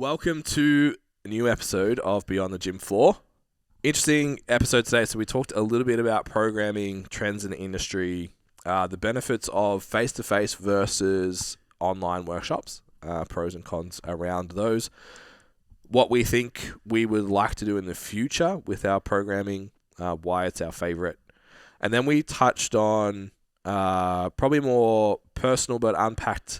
Welcome to a new episode of Beyond the Gym Floor. Interesting episode today. So we talked a little bit about programming, trends in the industry, the benefits of face-to-face versus online workshops, pros and cons around those, what we think we would like to do in the future with our programming, why it's our favorite. And then we touched on probably more personal but unpacked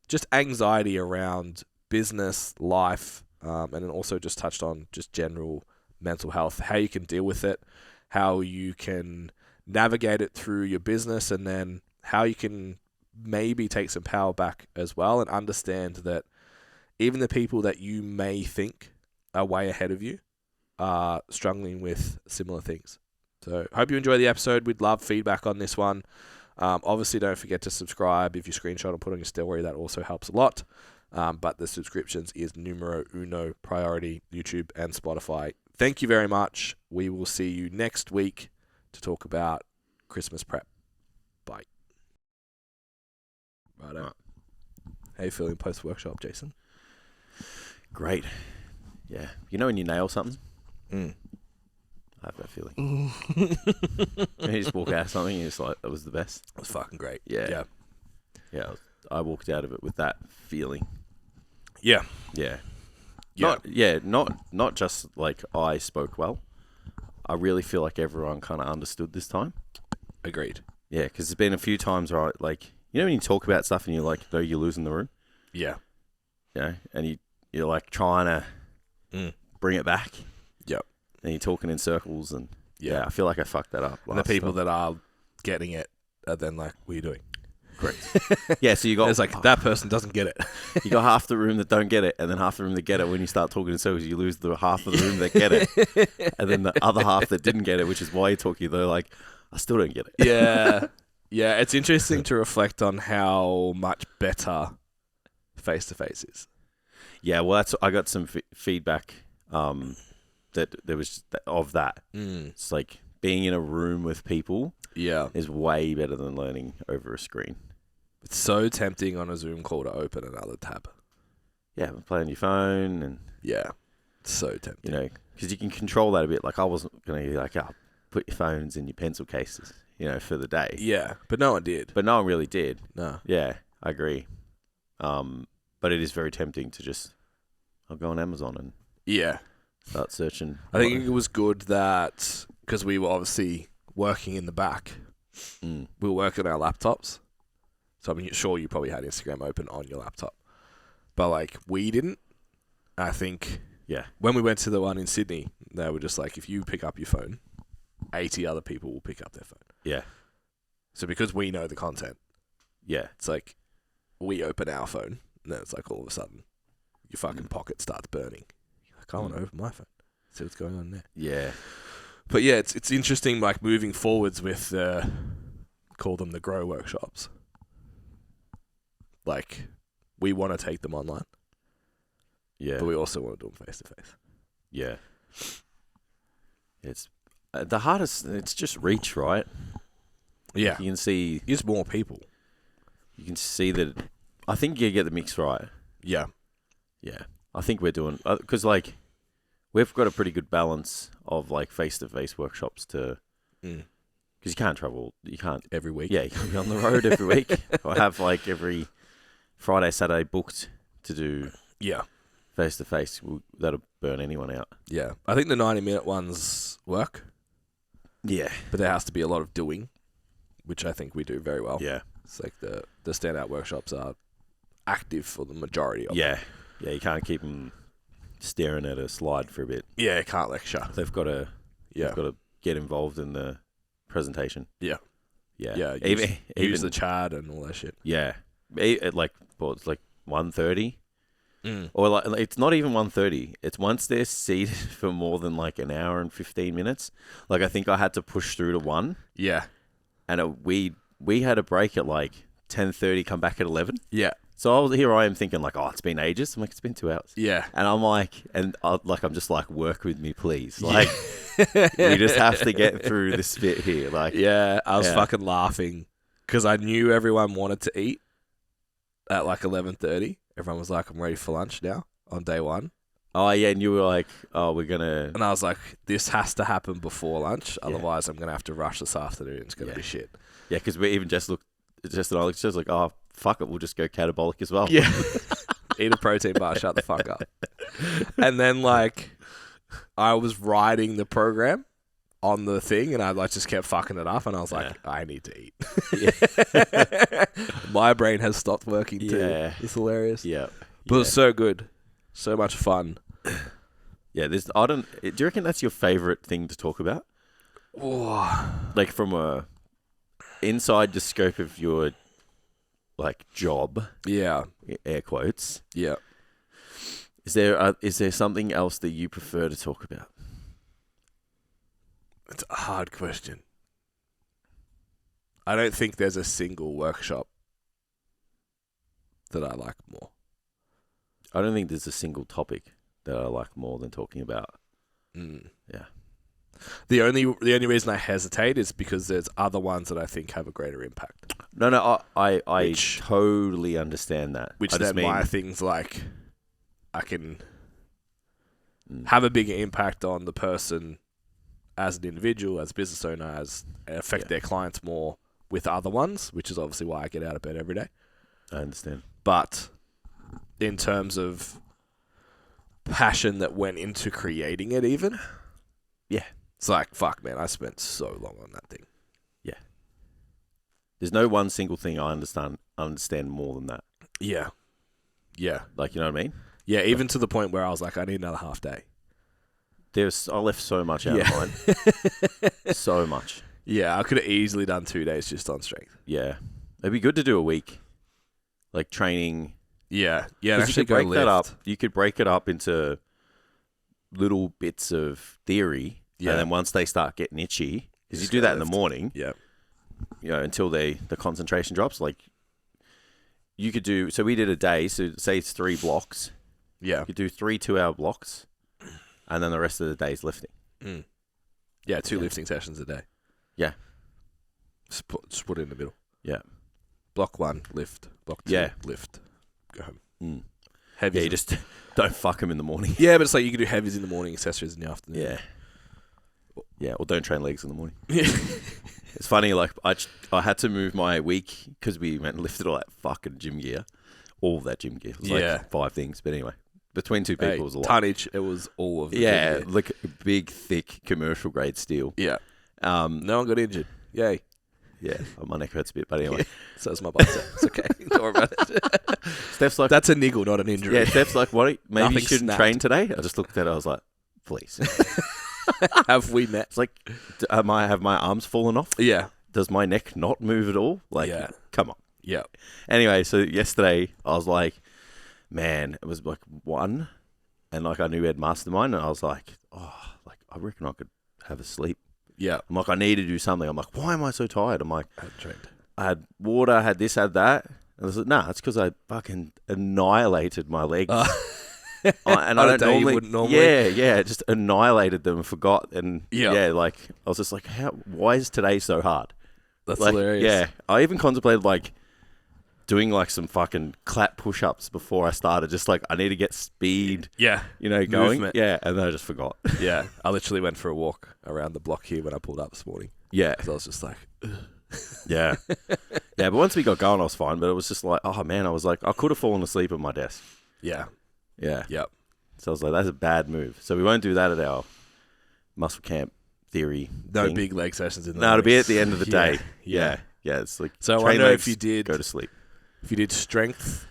just anxiety around business, life, and then also just touched on just general mental health, how you can deal with it, how you can navigate it through your business, and then how you can maybe take some power back as well and understand that even the people that you may think are way ahead of you are struggling with similar things. So hope you enjoy the episode. We'd love feedback on this one. Obviously, don't forget to subscribe. If you screenshot and put on your story, that also helps a lot. But the subscriptions is numero uno priority, YouTube and Spotify. Thank you very much. We will see you next week to talk about Christmas prep. Bye. Righto. How you feeling post-workshop, Jason? Great. Yeah. You know when you nail something? I have that feeling. And you just walk out of something and you're just like, that was the best. It was fucking great. Yeah. I walked out of it with that feeling. Yeah. Not just like I spoke well. I really feel like everyone kind of understood this time. Agreed. Yeah, because there's been a few times where when you talk about stuff and you're like, no, you're losing the room. Yeah. And you're like trying to bring it back. Yep. And you're talking in circles and I feel like I fucked that up. And the people that are getting it are then like, what are you doing? Great. Yeah, so you got... It's like, that person doesn't get it. You got half the room that don't get it, and then half the room that get it. When you start talking in circles, you lose the half of the room that get it. And then the other half that didn't get it, which is why you're talking, they're like, I still don't get it. Yeah. Yeah, it's interesting to reflect on how much better face-to-face is. Yeah, well, I got some feedback that there was of that. It's like being in a room with people is way better than learning over a screen. It's so tempting on a Zoom call to open another tab. Yeah, play on your phone and... Yeah, it's so tempting. Because you can control that a bit. Like, I wasn't going to be like, put your phones in your pencil cases, for the day. Yeah, but no one did. But no one really did. No. Yeah, I agree. But it is very tempting to just... I'll go on Amazon and start searching. I think it was good that... Because we were obviously working in the back. We were working on our laptops. So I'm sure you probably had Instagram open on your laptop. But we didn't. I think when we went to the one in Sydney, they were just like, if you pick up your phone, 80 other people will pick up their phone. Yeah. So because we know the content, it's like we open our phone and then it's like all of a sudden your fucking pocket starts burning. You're like, I want to open my phone. See what's going on there. Yeah. But yeah, it's interesting moving forwards with call them the grow workshops. We want to take them online. Yeah. But we also want to do them face to face. Yeah. It's the hardest, it's just reach, right? Yeah. You can see... Just more people. You can see that... I think you get the mix right. Yeah. Yeah. I think we're doing... Because, we've got a pretty good balance of, face-to-face workshops to... Because you can't travel. You can't... Every week. Yeah, you can't be on the road every week. I have, every Friday, Saturday booked to do... Yeah. Face-to-face. That'll burn anyone out. Yeah. I think the 90-minute ones work. Yeah. But there has to be a lot of doing, which I think we do very well. Yeah. It's the standout workshops are active for the majority of them. Yeah, you can't keep them staring at a slide for a bit. Yeah, you can't lecture. They've got to get involved in the presentation. Yeah. Yeah. Yeah, use the chat and all that shit. Yeah. It's 1:30. Or it's not even 1:30. It's once they're seated for more than an hour and 15 minutes. I think I had to push through to 1. Yeah. And we had a break at 10:30, come back at 11. Yeah. So here I am thinking it's been ages. I'm like, it's been 2 hours. Yeah. And I'm I'm just work with me, please. We just have to get through this bit here. I was fucking laughing because I knew everyone wanted to eat at 11:30. Everyone was like, I'm ready for lunch now. on day one. Oh, yeah, and you were like, oh, we're going to... And I was like, this has to happen before lunch. Otherwise, I'm going to have to rush this afternoon. It's going to be shit. Yeah, because we even just like, oh, fuck it, we'll just go catabolic as well. Yeah. Eat a protein bar, shut the fuck up. And then, like, I was writing the program on the thing, and I like just kept fucking it up, and I was like, I need to eat. My brain has stopped working too. Yeah. It's hilarious. Yeah. But it was so good. So much fun. Yeah, do you reckon that's your favorite thing to talk about? Oh. Like from a inside the scope of your like job. Yeah. Air quotes. Yeah. Is there something else that you prefer to talk about? It's a hard question. I don't think there's a single workshop that I like more. I don't think there's a single topic that I like more than talking about. Yeah. The only reason I hesitate is because there's other ones that I think have a greater impact. No, I totally understand that. Which then why things like I can have a bigger impact on the person as an individual, as a business owner, as affect their clients more with other ones, which is obviously why I get out of bed every day. I understand. But in terms of passion that went into creating it even, it's like, fuck, man, I spent so long on that thing. Yeah. There's no one single thing I understand more than that. Yeah. Yeah. Like, you know what I mean? Yeah, even to the point where I was like, I need another half day. I left so much out of mine. So much. Yeah, I could have easily done 2 days just on strength. Yeah. It'd be good to do a week. Like training. Yeah. Yeah, you could break that up. You could break it up into little bits of theory. Yeah. And then once they start getting itchy, because you do that in the morning. Yeah. You know, until the concentration drops. Like, you could do, so we did a day, so say it's 3 blocks. Yeah. You could do 3 2-hour blocks, and then the rest of the day is lifting. Yeah, 2 lifting sessions a day. Yeah. Just put it in the middle. Yeah. Block 1, lift. Block 2, lift. Go home. Heavies. Yeah, you just don't fuck them in the morning. Yeah, but it's like you can do heavies in the morning, accessories in the afternoon. Yeah. Yeah, or don't train legs in the morning. Yeah. It's funny, like, I had to move my week because we went and lifted all that fucking gym gear. All of that gym gear. It was like 5 things. But anyway, between 2 people it was a lot. Tonnage, it was all of it. Yeah, like big, thick, commercial grade steel. Yeah. No one got injured. Yay. Yeah, my neck hurts a bit, but anyway. So does my bicep. It's okay. Don't worry about it. Steph's like... That's a niggle, not an injury. Yeah, Steph's like, maybe Nothing you shouldn't train today? I just looked at it, I was like, please. Have we met? It's like, have my arms fallen off? Yeah. Does my neck not move at all? Like, come on. Yeah. Anyway, so yesterday I was like, man, it was like 1, and like I knew we had mastermind, and I was like, I reckon I could have a sleep. Yeah. I'm like, I need to do something. I'm like, why am I so tired? I'm like, I hadn't trained. I had water, I had this, had that. And I was like, nah, it's because I fucking annihilated my legs. And I don't normally. Yeah, just annihilated them and forgot. And like, I was just like, why is today so hard? That's like, hilarious. Yeah, I even contemplated like doing like some fucking clap push-ups before I started. Just like, I need to get speed. Yeah. You know, going. Movement. Yeah, and then I just forgot. Yeah. I literally went for a walk around the block here when I pulled up this morning. Yeah. Because I was just like, ugh. Yeah. Yeah, but once we got going, I was fine. But it was just like, oh man, I was like, I could have fallen asleep at my desk. Yeah. Yeah. Yep. So I was like, that's a bad move. So we won't do that at our muscle camp theory. No thing. big leg sessions in the No, it'll be at the end of the day. Yeah. Yeah, it's like, so I train wonder legs, if you did go to sleep. If you did strength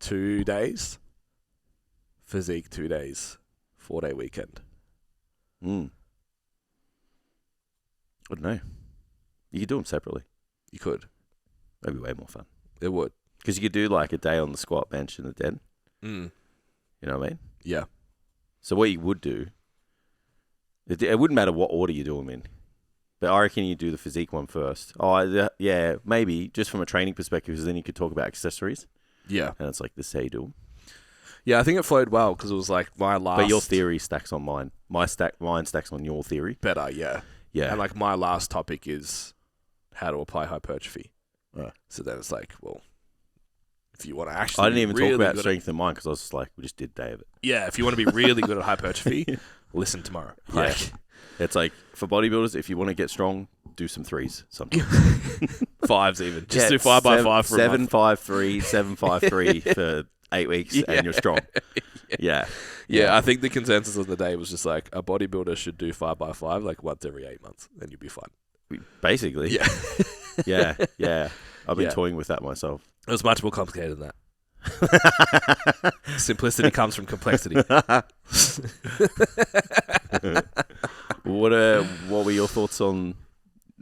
2 days, physique 2 days, 4-day weekend. I don't know. You could do them separately. You could. That'd be way more fun. It would. Because you could do like a day on the squat bench in the den. You know what I mean? Yeah. So what you would do, it wouldn't matter what order you do them in. But I reckon you do the physique one first. Oh, yeah, maybe, just from a training perspective, because then you could talk about accessories. Yeah. And it's like, this is how you do them. Yeah, I think it flowed well, because it was like my last... But your theory stacks on mine. Mine stacks on your theory. Better, yeah. Yeah. And like my last topic is how to apply hypertrophy. Right. So then it's like, well, If you want to actually, I didn't even really talk about good strength in mine because I was just like, we just did day of it. Yeah, if you want to be really good at hypertrophy, listen tomorrow. Yeah. It's like for bodybuilders, if you want to get strong, do some threes sometimes. 5s even. Just do 5x5 for 7-5-3, 7-5-3 for 8 weeks and you're strong. Yeah. Yeah, I think the consensus of the day was just like a bodybuilder should do 5x5 like once every 8 months, and you'll be fine. Basically. Yeah. Yeah. I've been toying with that myself. It was much more complicated than that. Simplicity comes from complexity. What were your thoughts on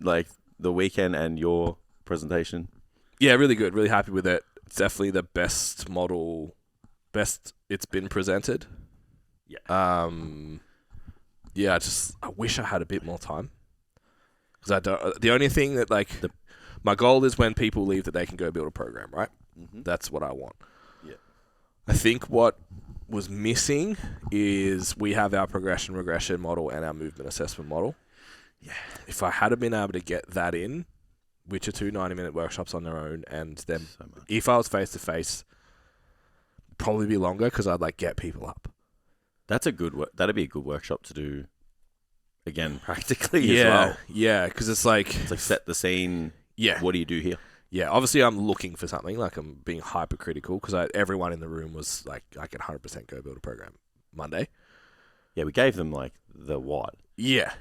like the weekend and your presentation? Yeah, really good. Really happy with it. It's definitely the best best it's been presented. Yeah. I wish I had a bit more time, because I don't. The only thing that my goal is when people leave that they can go build a program, right? Mm-hmm. That's what I want. Yeah. I think what was missing is we have our progression regression model and our movement assessment model. Yeah. If I had been able to get that in, which are 2 90-minute workshops on their own, and then if I was face-to-face, probably be longer because I'd get people up. That'd be a good workshop to do again practically as well. Yeah, because it's like set the scene. Yeah. What do you do here? Yeah, obviously I'm looking for something, I'm being hypercritical because everyone in the room was like, I can 100% go build a program Monday. Yeah, we gave them the what. Yeah.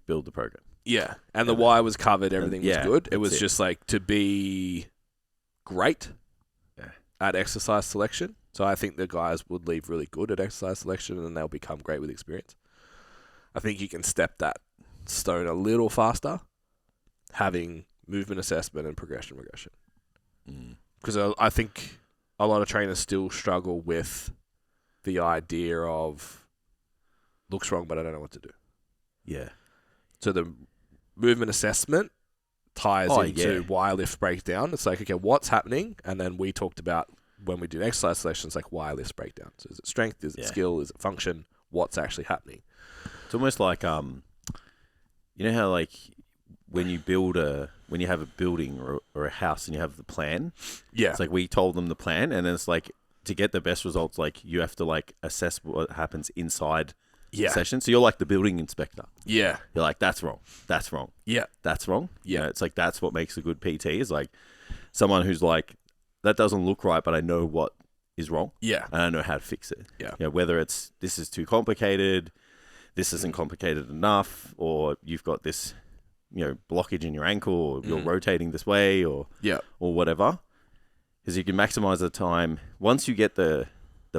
Build the program. Yeah, and the why was covered, everything was good. It was just to be great at exercise selection. So I think the guys would leave really good at exercise selection and they'll become great with experience. I think you can step that stone a little faster having movement assessment and progression regression. Because I think a lot of trainers still struggle with the idea of looks wrong, but I don't know what to do. Yeah. So the movement assessment ties into why lifts break down. It's okay, what's happening? And then we talked about when we do exercise selections, why lifts break down. So is it strength? Is it skill? Is it function? What's actually happening? It's almost like, you know how when you have a building or a house and you have the plan. Yeah. It's we told them the plan, and then it's to get the best results, you have to assess what happens inside the session. So you're the building inspector. Yeah. You're that's wrong. That's wrong. Yeah. That's wrong. Yeah. It's that's what makes a good PT is someone who's that doesn't look right, but I know what is wrong. Yeah. And I know how to fix it. Yeah. Whether it's this is too complicated, this isn't complicated enough, or you've got this, blockage in your ankle, or you're rotating this way, or whatever. Because you can maximize the time. Once you get the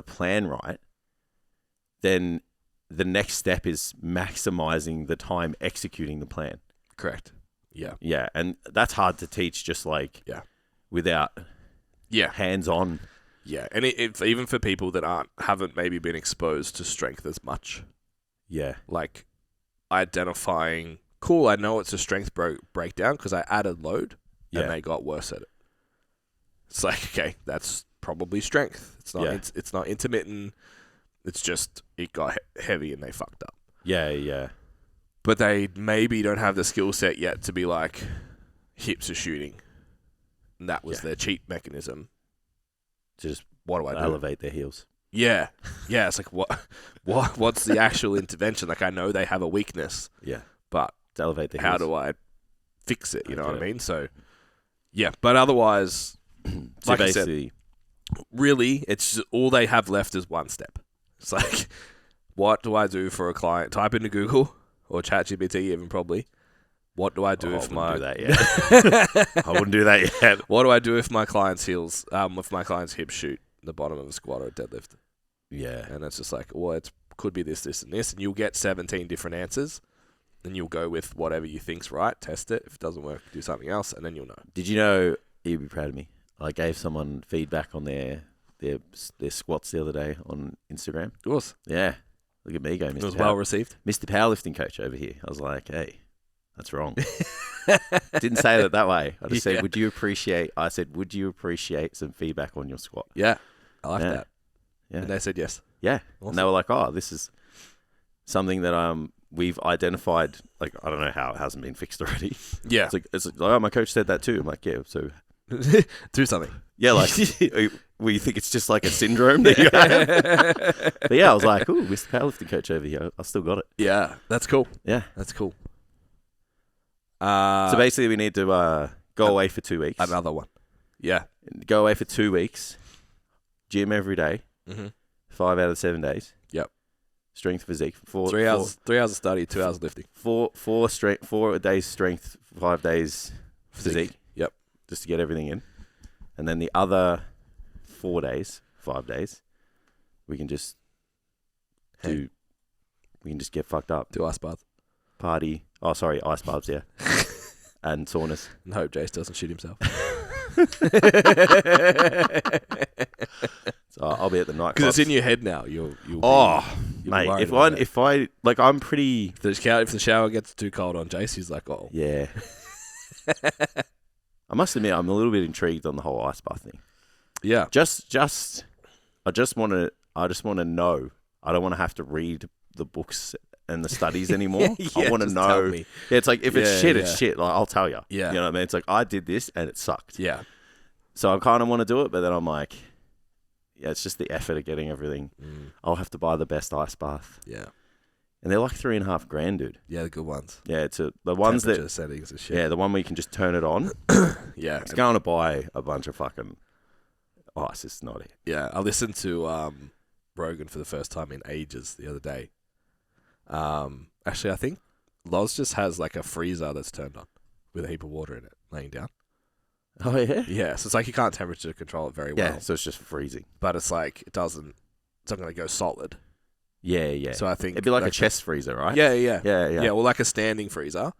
plan right, then the next step is maximizing the time executing the plan. Correct. Yeah. Yeah, and that's hard to teach just without hands-on. Yeah, and it's even for people that haven't maybe been exposed to strength as much. Yeah. Identifying, cool, I know it's a strength breakdown because I added load and they got worse at it. It's okay, that's probably strength. It's not intermittent. It's just it got heavy and they fucked up. Yeah. But they maybe don't have the skill set yet to be hips are shooting. And that was their cheat mechanism. Just what do I do? Elevate their heels. Yeah. Yeah, it's what's the actual intervention? I know they have a weakness. Yeah. But to elevate their how heels. do I fix it? You know what I mean? So, yeah. But otherwise, so I said, really, it's just, all they have left is one step. It's what do I do for a client? Type into Google or ChatGPT even probably. What do I do if my... I wouldn't do that yet. What do I do if my client's heels, if my client's hips shoot the bottom of a squat or a deadlift? Yeah. And it's just it could be this, this, and this. And you'll get 17 different answers. And you'll go with whatever you think's right, test it. If it doesn't work, do something else, and then you'll know. Did you know, you'd be proud of me, I gave someone feedback on their squats the other day on Instagram. Of course. Yeah. Look at me go, Mr. It was well received. Mr. Powerlifting Coach over here. I was like, hey, that's wrong. Didn't say it that way. I just said, would you appreciate some feedback on your squat? Yeah. I like that. Yeah. And they said yes. Yeah. Awesome. And they were like, oh, this is something that we've identified. I don't know how it hasn't been fixed already. Yeah. It's like, oh, my coach said that too. I'm like, yeah, so do something. Yeah, where you think it's just like a syndrome that you have. But yeah, I was like, ooh, Mr. Powerlifting Coach over here. I still got it. Yeah, that's cool. Yeah. That's cool. So basically we need to go away for 2 weeks. Another one. Yeah. Go away for 2 weeks. Gym every day. Mm-hmm. 5 out of 7 days. Yep. Strength physique. 3 hours of study, 2 hours of lifting. 4 days strength, 5 days physique. Yep. Just to get everything in. And then the other 4 days, 5 days, we can just we can just get fucked up. Do ice baths. Party. Oh, sorry, ice baths, yeah. And saunas. And hope Jace doesn't shoot himself. So I'll be at the nightclub. Because it's in your head now. You'll mate, be if I like, I'm pretty. If the shower gets too cold on Jace, he's like, oh. Yeah. I must admit, I'm a little bit intrigued on the whole ice bath thing. Yeah. I just want to know. I don't want to have to read the books and the studies anymore. I want to just know. tell me. Yeah, it's like, if it's shit, it's shit. Like, I'll tell you. Yeah. You know what I mean? It's like, I did this and it sucked. Yeah. So I kind of want to do it, but then I'm like, yeah, it's just the effort of getting everything. I'll have to buy the best ice bath. Yeah. And they're like $3,500, dude. Yeah, the good ones. Yeah, it's the ones that settings and shit. yeah, the one where you can just turn it on. Yeah. It's going to buy a bunch of fucking ice. It's not it. Yeah, I listened to Rogan for the first time in ages the other day. Actually, I think Loz just has like a freezer that's turned on with a heap of water in it, laying down. Oh yeah. Yeah, so it's like you can't temperature control it very well. Yeah, so it's just freezing. But it's like it's not going to go solid. Yeah, yeah. So I think it'd be like a chest freezer, right? Yeah. Yeah, yeah. Yeah, well, like a standing freezer,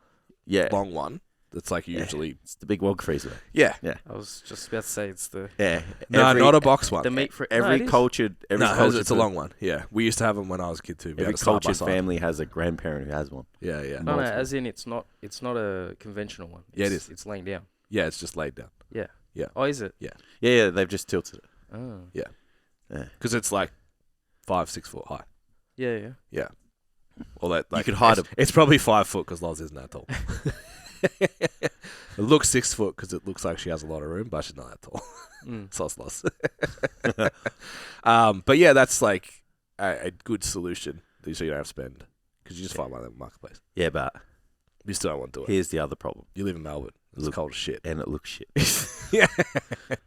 Yeah. long one. That's like usually It's the big wog freezer. yeah. I was just about to say it's the Yeah. No, not a box one. the meat for Every cultured It's a long one. Yeah, we used to have them when I was a kid too. We Every had a side by cultured side. family has a grandparent who has one. Yeah, yeah. No, as in it's not a conventional one. Yeah, it is. It's laying down. Yeah, it's just laid down. Yeah. Yeah. Oh, is it? Yeah, they've just tilted it. Oh. Yeah. Because it's like 5-6 foot high. Yeah. Yeah. Well, that like You could hide it's probably 5 foot because Loz isn't that tall. It looks 6 foot because it looks like she has a lot of room, but she's not that tall. Sauce Loz. But yeah, that's like a good solution so you don't have to spend because you just find one in the marketplace. Yeah, but You still don't want to do it. here's the other problem. You live in Melbourne. It's cold as shit. And it looks shit. Yeah,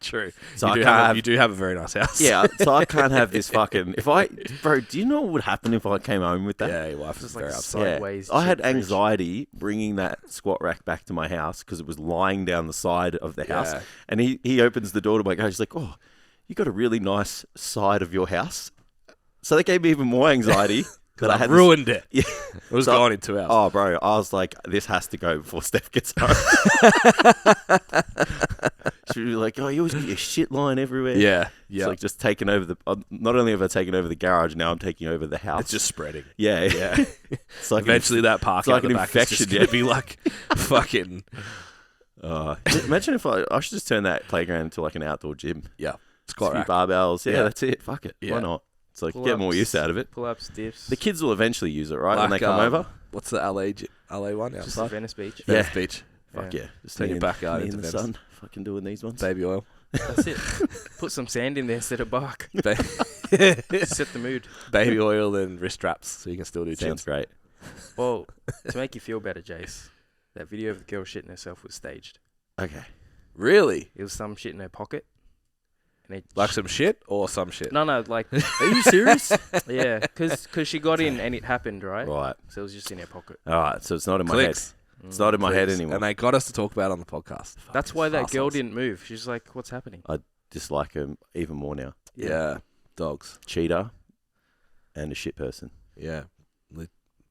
true. So you do have a very nice house. Yeah, so I can't have this fucking... Bro, do you know what would happen if I came home with that? Yeah, your wife is Just very like upset. Yeah. sideways. I had cheap fridge. anxiety bringing that squat rack back to my house because it was lying down the side of the house. Yeah. And he opens the door to my garage. He's like, oh, you got a really nice side of your house. So that gave me even more anxiety. Because I had ruined it. Yeah. It was So- gone in 2 hours. Oh, bro, I was like, this has to go before Steph gets home. She was like, oh, you always get your shit lying everywhere. Yeah, It's yeah. like just taking over the... not only have I taken over the garage, now I'm taking over the house. It's just spreading. Yeah, Yeah. It's like Eventually that park it's like out the an back is just infection, going yeah. to be like fucking... imagine if I should just turn that playground into like an outdoor gym. Yeah. Just Squat a few rack. barbells. Yeah, Yeah. that's it. Fuck it. Yeah. Why not? It's like, get Pull-ups. more use out of it. Pull-ups, dips. The kids will eventually use it, right? When they Like, come over. What's the LA one Just outside? Venice Beach. Yeah. Venice Beach. Fuck yeah. Just Turn me your in- backyard me into in the Venice. sun. Fucking doing these ones. Baby oil. That's it. Put some sand in there instead of bark. Ba- Set the mood. Baby oil and wrist straps so you can still do Sounds chins. great. Well, to make you feel better, Jace, that video of the girl shitting herself was staged. Okay. Really? It was some shit in her pocket. And Like some shit or some shit? no, like, Are you serious? yeah, because she got in and it happened, right? Right. So it was just in her pocket. All right. So it's not in my Clicks. head. It's not in my head Clicks. anymore. And they got us to talk about it on the podcast. That's why that girl assholes. didn't move. She's like, what's happening? Dislike him even more now. Yeah. Dogs. Cheater and a shit person. Yeah.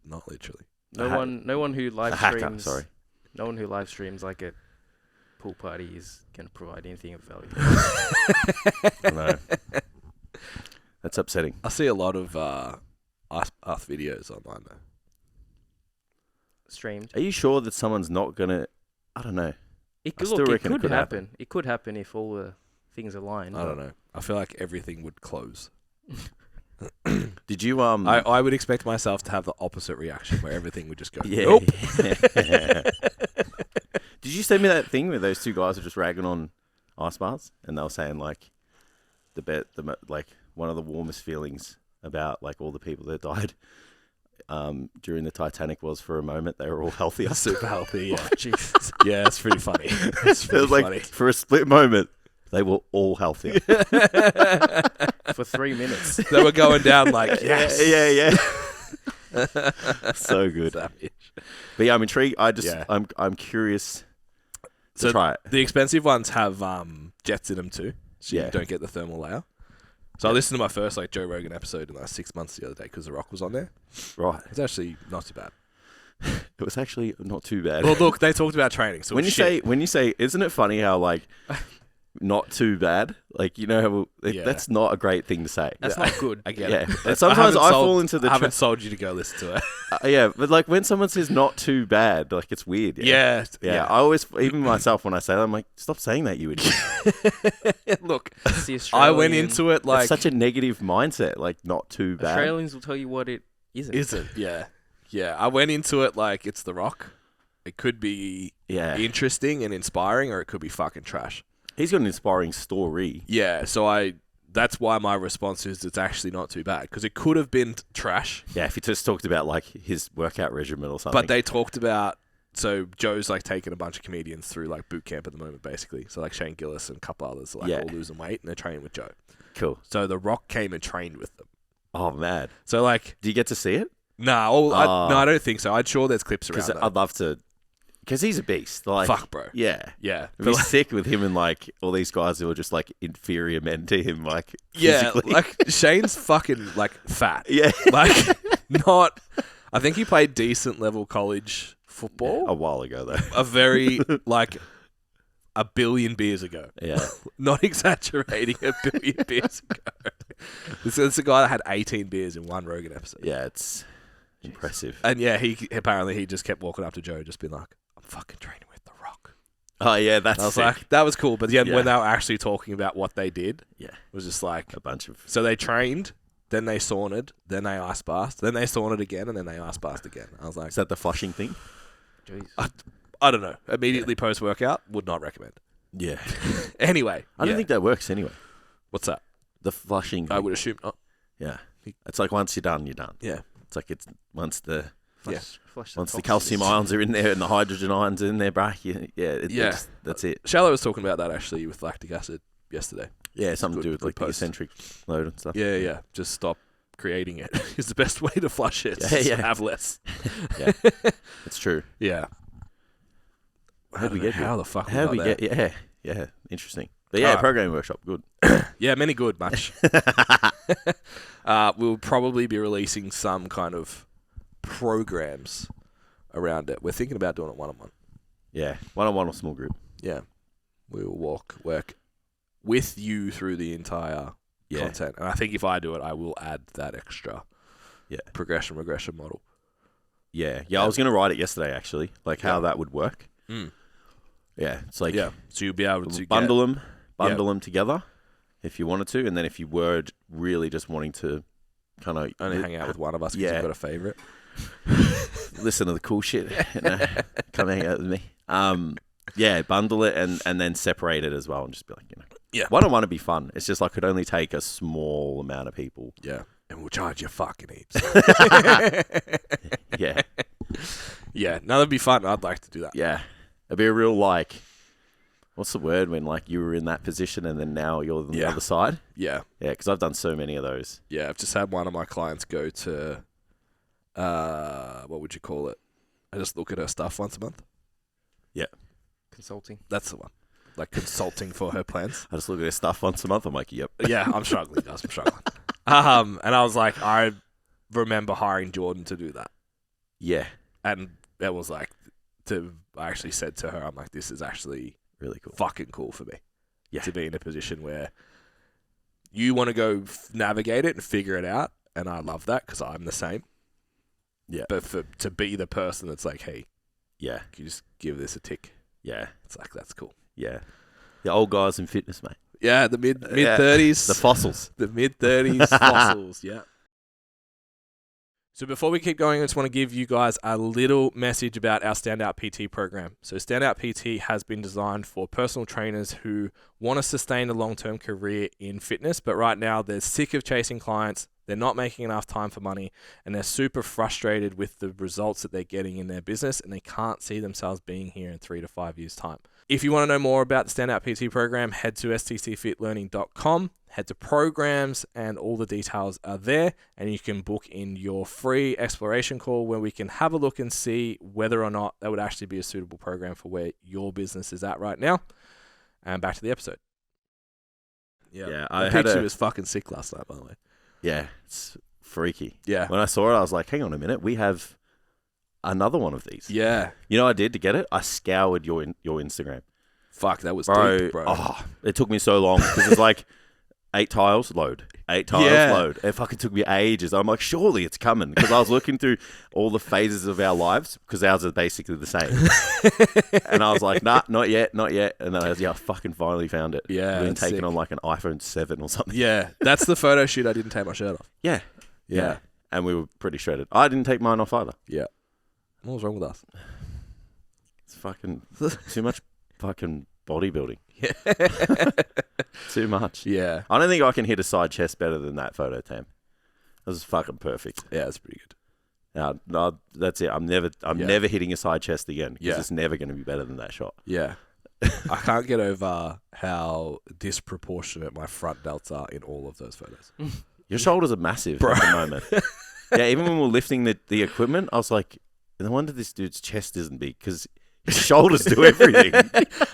Not literally. No one who A live hacker, streams. sorry. No one who live streams like a pool party is going to provide anything of value. I know. That's upsetting. I see a lot of us videos online though. Streamed. Are you sure that someone's not going to... I don't know. It I could, still look, it reckon it could could happen. happen. It could happen if all the things align. I don't know. I feel like everything would close. Did you... I would expect myself to have the opposite reaction where everything would just go, Yeah. nope. Did you send me that thing where those two guys were just ragging on ice baths? And they were saying, like, like one of the warmest feelings about like all the people that died during the Titanic was for a moment they were all healthier. Super healthy. Yeah. Oh, Jesus. Yeah, it's pretty funny. It's It pretty was like funny. for a split moment they were all healthier. For 3 minutes. They were going down like, yes. Yeah. So good. Savage. But yeah, I'm intrigued. Yeah. I'm curious to So try it. the expensive ones have jets in them too, so Yeah. you don't get the thermal layer. So I listened to my first like Joe Rogan episode in like 6 months the other day because The Rock was on there. Right. It's actually not too bad. It was actually not too bad. Well, look, they talked about training. So when you say, isn't it funny how like not too bad? Like you know how Yeah. that's not a great thing to say. That's not good. I get Yeah, it. and sometimes haven't I sold- fall into the I haven't sold you to go listen to it. yeah, but like when someone says not too bad, like it's weird. Yeah. I always, even myself, when I say that, I'm like, stop saying that, you idiot. Look, It's the I went Australian- into it like It's such a negative mindset, like not too bad. Australians will tell you what it isn't. isn't. Yeah. Yeah. I went into it like it's The Rock. It could be Yeah, interesting and inspiring, or it could be fucking trash. he's got an inspiring story. Yeah. So that's why my response is it's actually not too bad because it could have been trash. Yeah, if he just talked about like his workout regimen or something. But they talked about, so Joe's like taking a bunch of comedians through like boot camp at the moment, basically. So like Shane Gillis and a couple others are like Yeah. all losing weight and they're training with Joe. Cool. So The Rock came and trained with them. Oh man, So like, do you get to see it? nah, Oh. no, I don't think so. I'm sure there's clips Because around. I'd love to. Because he's a beast. Like, Fuck, bro. Yeah. Yeah. It'd be sick with him and like all these guys who are just like inferior men to him, like Yeah, physically. like Shane's fucking like fat. yeah, Like not. I think he played decent level college football. a while ago though. A very like a billion beers ago. Yeah, Not exaggerating, a billion beers ago. This is a guy that had 18 beers in one Rogan episode. yeah, it's impressive. And yeah, he just kept walking up to Joe, just being like, "I'm fucking training with The Rock." Oh yeah, that's And I was sick. like, that was cool. But yeah, Yeah. when they were actually talking about what they did, Yeah. it was just like, a bunch of so they trained, then they saunaed, then they ice bathed, then they saunaed again, and then they ice bathed again. I was like, is that the flushing thing? Jeez. I don't know. Immediately post workout, would not recommend. Yeah, Anyway, I don't yeah. think that works anyway. What's that? The flushing. I Thing. would assume not. Yeah, it's like once you're done, you're done. Yeah. It's like it's once the Flush once the toxins. calcium ions are in there and the hydrogen ions are in there, bruh. Yeah. That's it. Shallow was talking about that actually with lactic acid yesterday. Yeah, something to do with good like the post. eccentric load and stuff. Yeah. Just stop creating it is the best way to flush it. Yeah, Just yeah. have less. Yeah, it's true. Yeah. How'd we get here? How the fuck How we we got get? Yeah, interesting. But yeah, Alright. programming workshop, good. there? Yeah, many good, much. We'll probably be releasing some kind of programs around it. We're thinking about doing it one-on-one. Yeah, one-on-one or small group. Yeah. We will work with you through the entire Yeah, content. And I think if I do it, I will add that extra progression regression model. yeah. I was gonna write it yesterday actually, like how that would work. Mm. Yeah, it's like Yeah. So you'll be able to bundle them together if you wanted to, and then if you were really just wanting to kind of only hang out with one of us because Yeah. you've got a favourite. listen to the cool shit, come hang out with me. Yeah, bundle it and then separate it as well, and just be like, Yeah. one-on-one would be fun. It's just like could only take a small amount of people. Yeah. And we'll charge you fucking heaps. Yeah, Yeah. No, that'd be fun. I'd like to do that. yeah. It'd be a real like, what's the word when like you were in that position and then now you're on the Yeah. other side? Yeah. Yeah, because I've done so many of those. Yeah. I've just had one of my clients go to, what would you call it? I just look at her stuff once a month. Consulting. That's the one. Like consulting for her plans. I just look at their stuff once a month. I'm like, yep. Yeah, I'm struggling, guys. I'm struggling. And I was like, I remember hiring Jordan to do that. Yeah, And it was like, I actually said to her, I'm like, this is actually really cool. fucking cool for me. Yeah. To be in a position where you want to go navigate it and figure it out. And I love that because I'm the same. Yeah. But to be the person that's like, hey, Yeah, can you just give this a tick? yeah, It's like, that's cool. yeah. The old guys in fitness, mate. Yeah, the mid 30s. The fossils. The mid 30s fossils, yeah. So before we keep going, I just want to give you guys a little message about our Standout PT program. So Standout PT has been designed for personal trainers who want to sustain a long-term career in fitness, but right now they're sick of chasing clients, they're not making enough time for money, and they're super frustrated with the results that they're getting in their business, and they can't see themselves being here in 3 to 5 years' time. If you want to know more about the Standout PT program, head to stcfitlearning.com, head to programs, and all the details are there, and you can book in your free exploration call where we can have a look and see whether or not that would actually be a suitable program for where your business is at right now. And back to the episode. Yeah, I picture was fucking sick last night, by the way. Yeah, it's freaky. Yeah. When I saw it, I was like, hang on a minute, we have another one of these. Yeah. You know what I did to get it? I scoured your Instagram. Fuck, that was Bro, deep, bro. Oh, it took me so long because it's like 8 tiles, load. 8 tiles, load. It fucking took me ages. I'm like, surely it's coming. Because I was looking through all the phases of our lives because ours are basically the same. And I was like, nah, not yet, not yet. And then I fucking finally found it. Yeah. Been taken on like an iPhone 7 or something. Yeah. That's the photo shoot I didn't take my shirt off. Yeah. Yeah. And we were pretty shredded. I didn't take mine off either. Yeah. What was wrong with us? It's fucking too much fucking bodybuilding. Yeah. Too much. Yeah. I don't think I can hit a side chest better than that photo, Tam. That was fucking perfect. Yeah, it's pretty good. No, that's it. I'm never hitting a side chest again because it's never going to be better than that shot. Yeah. I can't get over how disproportionate my front delts are in all of those photos. Your shoulders are massive Bro. at the moment. Yeah, even when we're lifting the equipment, I was like, no wonder this dude's chest isn't big because his shoulders do everything.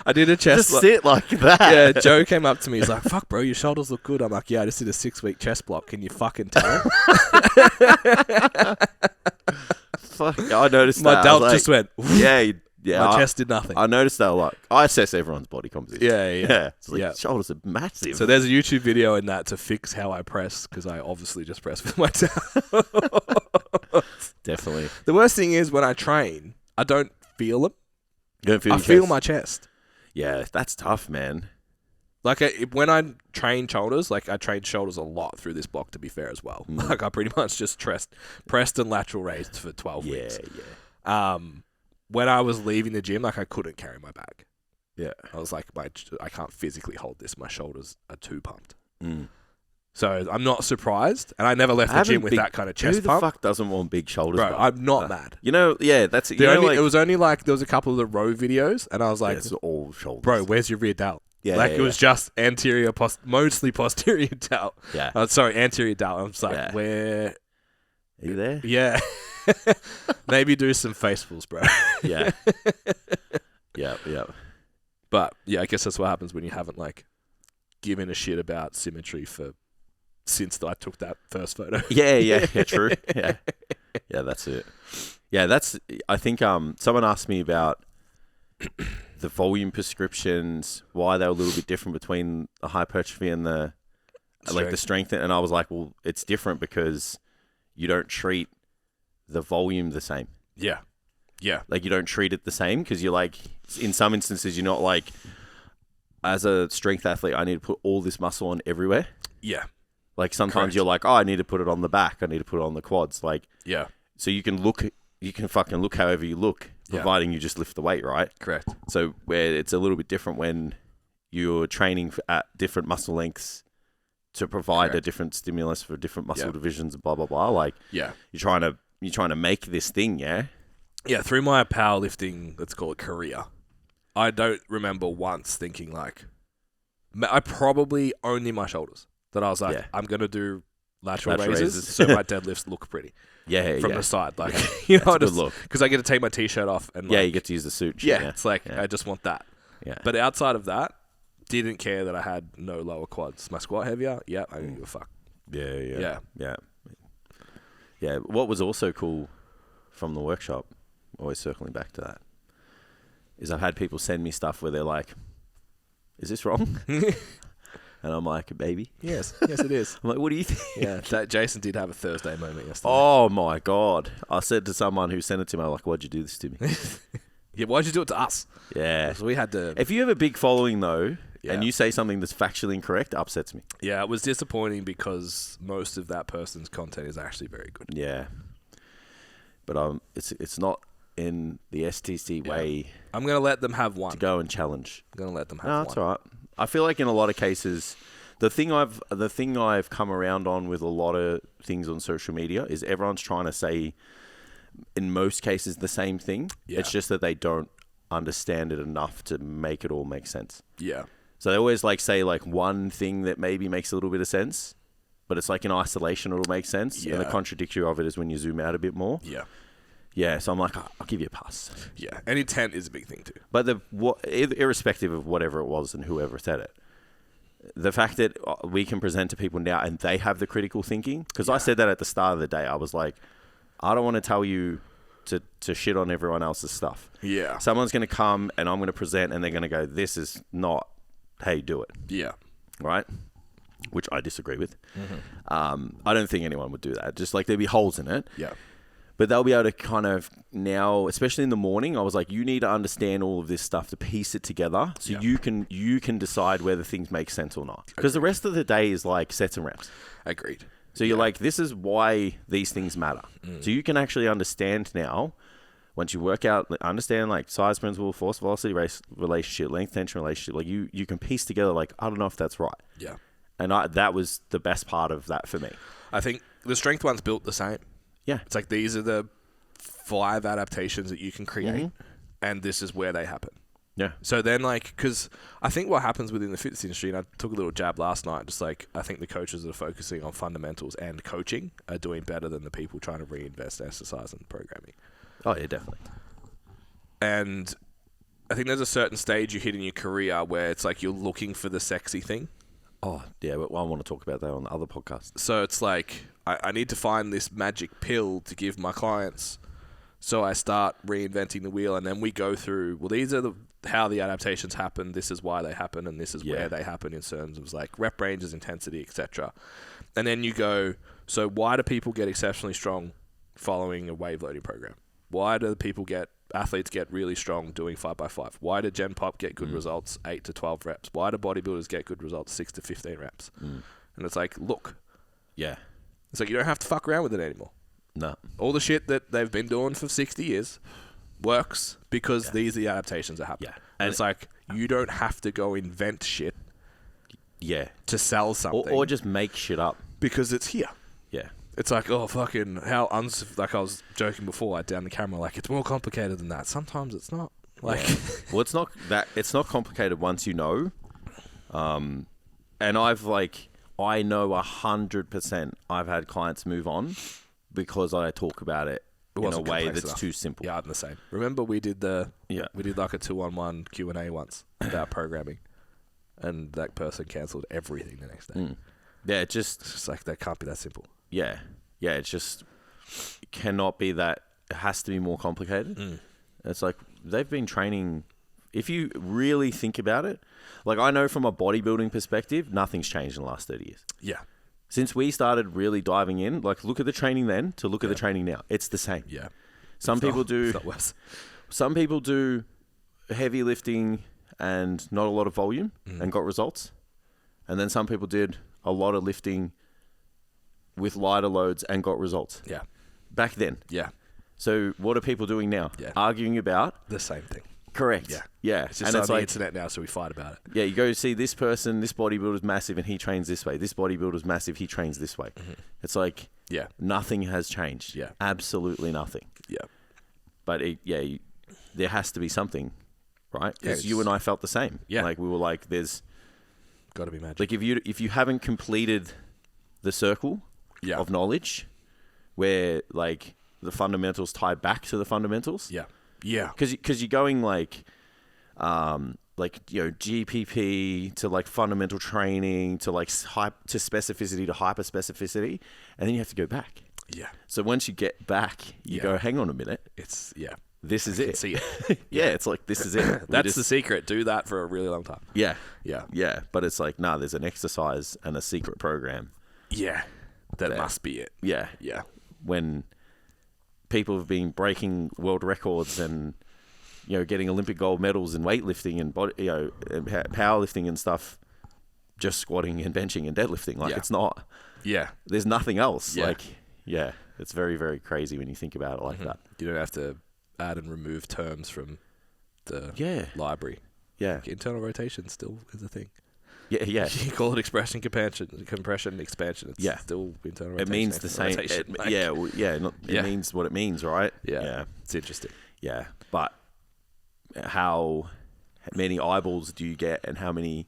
I did a chest. Just sit like that. Yeah, Joe came up to me. He's like, fuck, bro, your shoulders look good. I'm like, yeah, I just did a 6-week chest block. Can you fucking tell? Fuck, I noticed My that. delt I was just went, like, yeah. my chest did nothing. I noticed that a lot. I assess everyone's body composition. Yeah. It's like, shoulders are massive. So there's a YouTube video in that to fix how I press, because I obviously just press with my delt. Definitely. The worst thing is when I train, I don't feel them. You don't feel I your feel chest? my chest. Yeah, that's tough, man. Like when I train shoulders, like I trained shoulders a lot through this block, to be fair as well. Like I pretty much just pressed and lateral raised for 12 weeks. Yeah. When I was leaving the gym, like I couldn't carry my bag. Yeah. I was like, I can't physically hold this. My shoulders are too pumped. Mm. So I'm not surprised, and I never left the gym with that kind of chest Who the pump. fuck doesn't want big shoulders? Bro, I'm not mad. You know, yeah, that's it. It was only like there was a couple of the row videos, and I was like, it's all shoulders. bro, where's your rear delt? Yeah, it was just anterior, mostly posterior delt. Yeah. Sorry, anterior delt. I'm just like, where? Are you there? Yeah. Maybe do some facepulls, bro. Yeah. Yeah. But yeah, I guess that's what happens when you haven't like given a shit about symmetry since I took that first photo. Yeah, true. Yeah, that's it. Yeah, I think someone asked me about the volume prescriptions, why they're a little bit different between the hypertrophy and the strength, and I was like, well, it's different because you don't treat the volume the same. Yeah. Like you don't treat it the same because you're like, in some instances, you're not like, as a strength athlete, I need to put all this muscle on everywhere. Yeah. Like sometimes Correct. you're like, oh, I need to put it on the back. I need to put it on the quads. Like, Yeah. so you can fucking look however you look, providing you just lift the weight, right? Correct. So where it's a little bit different when you're training at different muscle lengths to provide a different stimulus for different muscle divisions and blah, blah, blah. Like, you're trying to make this thing, yeah? Yeah, through my powerlifting, let's call it career, I don't remember once thinking like, I probably only my shoulders. That I was like, I'm going to do lateral raises so my deadlifts look pretty. From the side. Like, you know, That's a good look. Because I get to take my t-shirt off. And You get to use the suit. It's like, I just want that. Yeah. But outside of that, didn't care that I had no lower quads. My squat heavier? Yeah, I didn't give a fuck. Yeah. What was also cool from the workshop, always circling back to that, is I've had people send me stuff where they're like, is this wrong? And I'm like, baby. Yes, it is. I'm like, what do you think? Yeah, Jason did have a Thursday moment yesterday. Oh my God. I said to someone who sent it to me, I'm like, why'd you do this to me? Yeah, why'd you do it to us? Yeah. So we had to... If you have a big following though, and you say something that's factually incorrect, it upsets me. Yeah, it was disappointing because most of that person's content is actually very good. Yeah. but it's not in the STC way I'm gonna let them have one. to go and challenge. I'm gonna let them have No, one. that's all right. I feel like in a lot of cases, the thing I've come around on with a lot of things on social media is everyone's trying to say, in most cases, the same thing. Yeah. It's just that they don't understand it enough to make it all make sense. Yeah. So they always like say like one thing that maybe makes a little bit of sense, but it's like in isolation it'll make sense. Yeah. And the contradictory of it is when you zoom out a bit more. Yeah. Yeah, so I'm like, I'll give you a pass. Yeah. And intent is a big thing too. But irrespective of whatever it was and whoever said it, the fact that we can present to people now and they have the critical thinking, because I said that at the start of the day, I was like, I don't want to tell you to shit on everyone else's stuff. Yeah. Someone's going to come and I'm going to present and they're going to go, this is not how you do it. Yeah. Right? Which I disagree with. I don't think anyone would do that. Just like there'd be holes in it. Yeah. But they'll be able to kind of now, especially in the morning, I was like, you need to understand all of this stuff to piece it together so you can decide whether things make sense or not. Because the rest of the day is like sets and reps. Agreed. So you're like, this is why these things matter. So you can actually understand now, once you work out, understand like size principle, force velocity relationship, length tension relationship, like you can piece together like, I don't know if that's right. Yeah. And that was the best part of that for me. I think the strength one's built the same. Yeah. It's like these are the 5 adaptations that you can create, and this is where they happen. Yeah. So then, like, because I think what happens within the fitness industry, and I took a little jab last night, just like I think the coaches that are focusing on fundamentals and coaching are doing better than the people trying to reinvest in exercise and programming. Oh, yeah, definitely. And I think there's a certain stage you hit in your career where it's like you're looking for the sexy thing. Oh, yeah, but I want to talk about that on the other podcast. So it's like, I need to find this magic pill to give my clients. So I start reinventing the wheel, and then we go through, well, these are how the adaptations happen, this is why they happen, and this is where they happen in terms of like rep ranges, intensity, etc. And then you go, so why do people get exceptionally strong following a wave loading program? Why do athletes get really strong doing 5x5? Why do Gen Pop get good results 8 to 12 reps? Why do bodybuilders get good results 6 to 15 reps? And it's like, look. Yeah. It's like you don't have to fuck around with it anymore. No. All the shit that they've been doing for 60 years works because these are the adaptations that happen. Yeah. And it's like you don't have to go invent shit to sell something. Or just make shit up. Because it's here. Yeah. It's like, oh, fucking, like I was joking before, like down the camera, like, it's more complicated than that. Sometimes it's not. Like, well, it's not complicated once you know. And I've like, I know 100% I've had clients move on because I talk about it in a way that's too simple. Yeah, I'm the same. Remember we did we did like a 2-on-1 Q&A once about programming, and that person cancelled everything the next day. Yeah, It's just like, that can't be that simple. Yeah, it cannot be that. It has to be more complicated. It's like they've been training. If you really think about it, like I know from a bodybuilding perspective, nothing's changed in the last 30 years. Yeah. Since we started really diving in, like look at the training then to look at the training now. It's the same. Yeah. Some people do. It's not worse. Some people do heavy lifting and not a lot of volume and got results, and then some people did a lot of lifting with lighter loads and got results. Yeah. Back then. Yeah. So what are people doing now? Yeah. Arguing about The same thing. correct. Yeah. Yeah. It's just on the internet now, so we fight about it. Yeah, you go see this person, this bodybuilder's massive and he trains this way. This bodybuilder's massive, he trains this way. It's like nothing has changed. Yeah. Absolutely nothing. Yeah. But there has to be something, right? Because you and I felt the same. Yeah. Like we were like, there's Got to be magic. like if you haven't completed the circle of knowledge where like the fundamentals tie back to the fundamentals. Yeah. Yeah. Because you're going like GPP to like fundamental training to like to specificity to hyper specificity, and then you have to go back. Yeah. So once you get back, you go, hang on a minute. It's This is I it. can see it. It's like this is it. That's the secret. Do that for a really long time. Yeah. Yeah. Yeah. But it's like, nah, there's an exercise and a secret program. Yeah. That must be it. Yeah. Yeah. When people have been breaking world records and getting Olympic gold medals in weightlifting and and powerlifting and stuff, just squatting and benching and deadlifting. Like it's not. Yeah. There's nothing else. Yeah. Like Yeah, it's very, very crazy when you think about it like that. You don't have to add and remove terms from the Yeah, library. yeah, Like internal rotation still is a thing. yeah, yeah. You call it expression, compression, expansion. It's Yeah. still internal It rotation. means the external same. rotation, like- It means what it means, right? Yeah. It's interesting. Yeah. But how many eyeballs do you get, and how many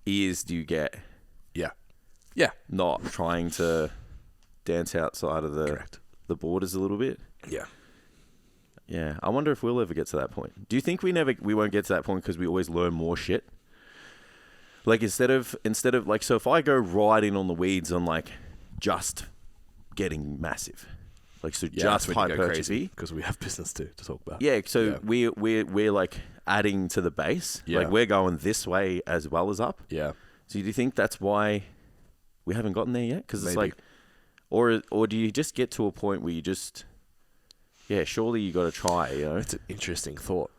ears do you get? Yeah. Yeah. Not trying to dance outside of Correct. the borders a little bit. Yeah. Yeah. I wonder if we'll ever get to that point. Do you think we won't get to that point because we always learn more shit? Like instead of like, so if I go right in on the weeds on like just getting massive, like so just hypertrophy, because we have business to talk about. yeah. So we're like adding to the base. Yeah. Like we're going this way as well as up. Yeah. So do you think that's why we haven't gotten there yet? Because it's Maybe. like, or do you just get to a point where you just, yeah, surely you got to try. You know, It's an interesting thought.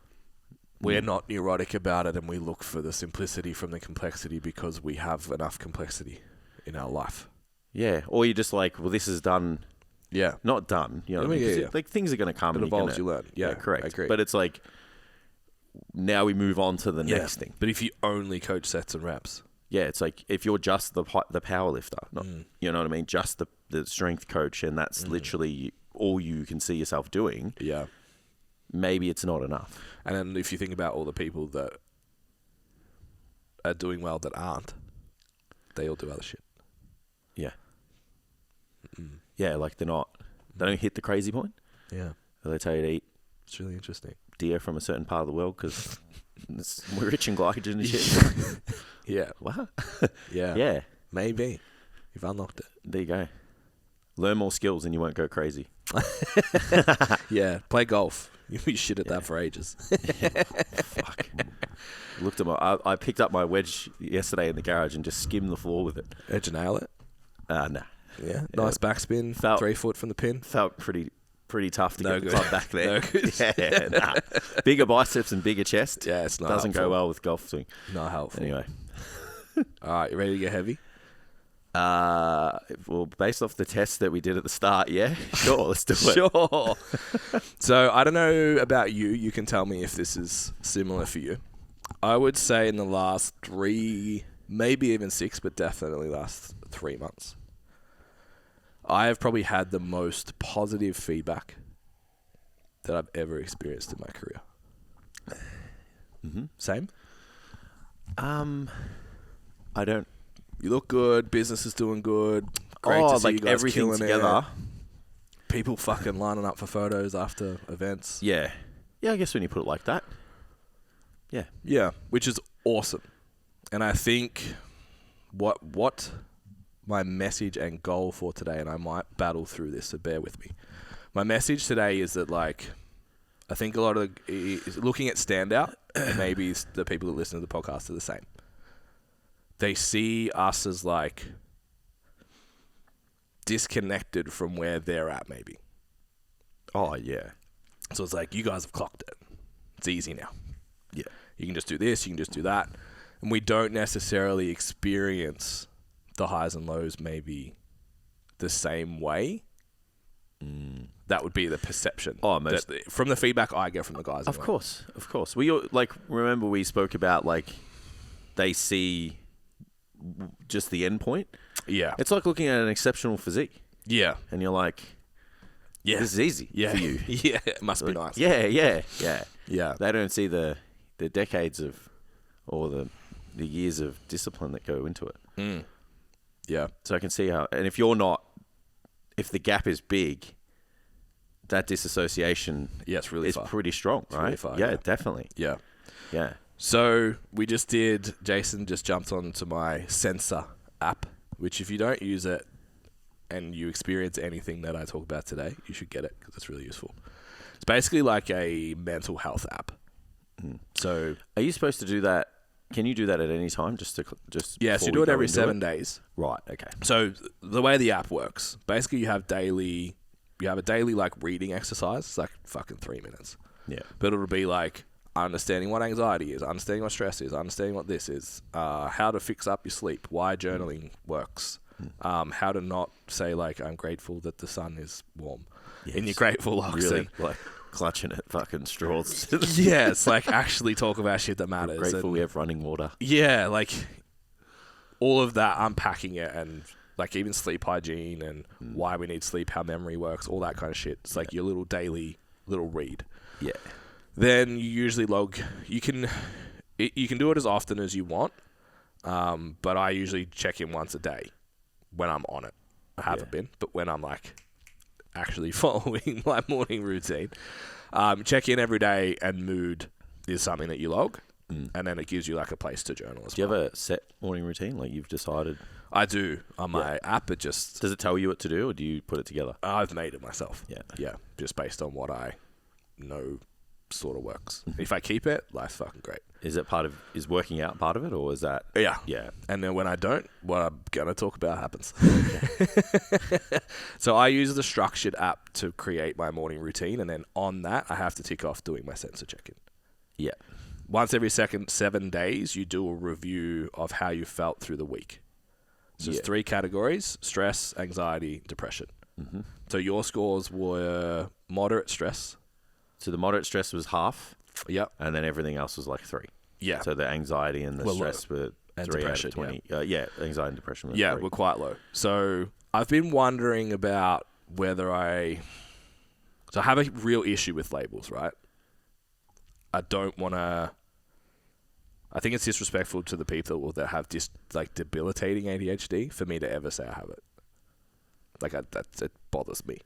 We're not neurotic about it, and we look for the simplicity from the complexity because we have enough complexity in our life. yeah. Or you're just like, well, this is done. Yeah. Not done, you know. I mean, 'cause yeah. like things are going to come. It and you're evolves, gonna- you learn. Yeah, correct. I agree. But it's like now we move on to the next thing. But if you only coach sets and reps, Yeah, it's like if you're just the power lifter, not, you know what I mean, just the strength coach, and that's literally all you can see yourself doing. yeah. Maybe it's not enough. And then if you think about all the people that are doing well that aren't, they all do other shit. Yeah, yeah, like they don't hit the crazy point. Yeah. They tell you to eat It's really interesting. deer from a certain part of the world because we're rich in glycogen and shit. Yeah. What? Yeah. Yeah, Maybe. You've unlocked it. there you go. Learn more skills and you won't go crazy. Yeah. Play golf. You'll be shit at that for ages. Fuck. Looked at I picked up my wedge yesterday in the garage and just skimmed the floor with it. Did you nail it? Nah. Yeah. Nice backspin. Felt- 3 foot from the pin. Felt pretty tough to No get the good. club back there. No good. Yeah, nah. Bigger biceps and bigger chest. Yeah, it's not Doesn't go helpful. well with golf swing. Not helpful. Anyway. All right. You ready to get heavy? Well, based off the test that we did at the start, yeah, sure, let's do it. Sure. So I don't know about you. You can tell me if this is similar for you. I would say in the last 3, maybe even 6, but definitely last 3 months, I have probably had the most positive feedback that I've ever experienced in my career. Mm-hmm. Same? I don't. You look good. Business is doing good. Great to see like you guys everything killing together. it. People fucking lining up for photos after events. Yeah. Yeah, I guess when you put it like that. Yeah. Yeah, which is awesome. And I think what my message and goal for today, and I might battle through this, so bear with me. My message today is that, like, I think a lot of is looking at standout, and maybe the people that listen to the podcast are the same. They see us as, like, disconnected from where they're at, maybe. Oh, yeah. So it's like, you guys have clocked it. It's easy now. Yeah. You can just do this, you can just do that. And we don't necessarily experience the highs and lows maybe the same way. That would be the perception. Oh, most. From the feedback I get from the guys. Of anyway. course. We like remember we spoke about like they see just the end point. Yeah. It's like looking at an exceptional physique, Yeah. and you're like, Yeah. this is easy Yeah. for you. Yeah. It must be Like, nice. Yeah. Yeah. They don't see the decades of or the years of discipline that go into it. Yeah. So I can see how, and if the gap is big, that disassociation Yeah, it's really is far. pretty strong, right? really far, yeah, yeah. definitely. Yeah. Yeah. So Jason just jumped onto my Sensor app, which if you don't use it and you experience anything that I talk about today, you should get it because it's really useful. It's basically like a mental health app. So Are you supposed to do that? Can you do that at any time? Just yeah, so you do it every 7 days. Right. Okay. So the way the app works, basically you have a daily like reading exercise. It's like fucking 3 minutes. Yeah. But it'll be like understanding what anxiety is, understanding what stress is, understanding what this is, how to fix up your sleep, why journaling works, How to not say like, I'm grateful that the sun is warm. Yes. In your grateful oxen. Really, like clutching at fucking straws. Yeah, it's like actually talk about shit that matters. Grateful we have running water. Yeah, like all of that, unpacking it, and like even sleep hygiene and why we need sleep, how memory works, all that kind of shit. It's like your little daily little read. Yeah. Then you usually log. You can do it as often as you want, but I usually check in once a day when I'm on it. I haven't been, but when I'm like actually following my morning routine, check in every day, and mood is something that you log, and then it gives you like a place to journal as well. Do you have a set morning routine? Like you've decided? I do on my app. It just does it tell you what to do, or do you put it together? I've made it myself. Yeah, just based on what I know sort of works. If I keep it, life's fucking great. Is working out part of it, or is that? Yeah. And then when I don't, what I'm gonna talk about happens. So I use the structured app to create my morning routine, and then on that I have to tick off doing my sensor check-in. Yeah. Once every 7 days, you do a review of how you felt through the week. So there's 3 categories: stress, anxiety, depression. Mm-hmm. So your scores were moderate stress. So the moderate stress was half. Yep. And then everything else was like 3. Yeah. So the anxiety and the stress were and 3 depression, out of 20. Anxiety and depression were 3. We're quite low. So I've been wondering about whether So I have a real issue with labels, right? I don't want to... I think it's disrespectful to the people that have debilitating ADHD for me to ever say I have it. Like, it bothers me.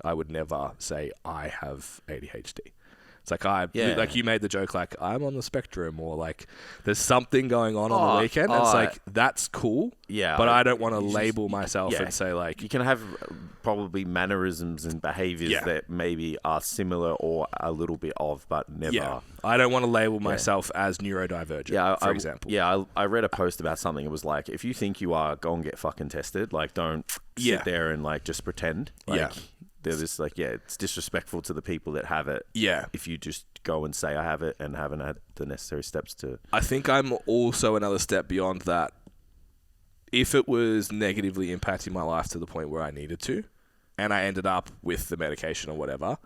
I would never say I have ADHD. It's like you made the joke, like I'm on the spectrum, or like there's something going on the weekend. It's like that's cool. Yeah, but I don't want to label myself and say like you can have probably mannerisms and behaviors that maybe are similar or a little bit of, but never. Yeah, I don't want to label myself as neurodivergent. For example. I read a post about something. It was like, if you think you are, go and get fucking tested. Like, don't sit there and like just pretend. Like, there's this like, it's disrespectful to the people that have it. Yeah. If you just go and say I have it and haven't had the necessary steps to. I think I'm also another step beyond that. If it was negatively impacting my life to the point where I needed to, and I ended up with the medication or whatever,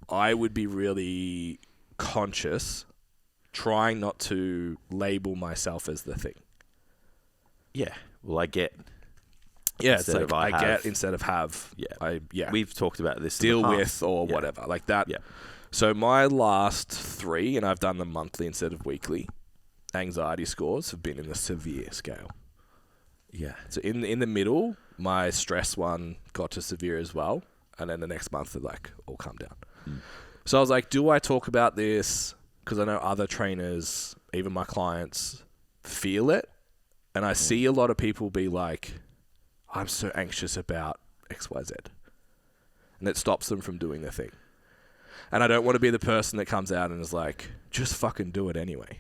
I would be really conscious, trying not to label myself as the thing. Yeah. Well, I get. Yeah, it's like I get instead of have. Yeah. We've talked about this. Deal with or whatever. Like that. Yeah. So my last 3, and I've done them monthly instead of weekly, anxiety scores have been in the severe scale. Yeah. So in the middle, my stress one got to severe as well. And then the next month, it like all come down. So I was like, do I talk about this? Because I know other trainers, even my clients, feel it. And I see a lot of people be like, I'm so anxious about XYZ. And it stops them from doing their thing. And I don't want to be the person that comes out and is like, just fucking do it anyway.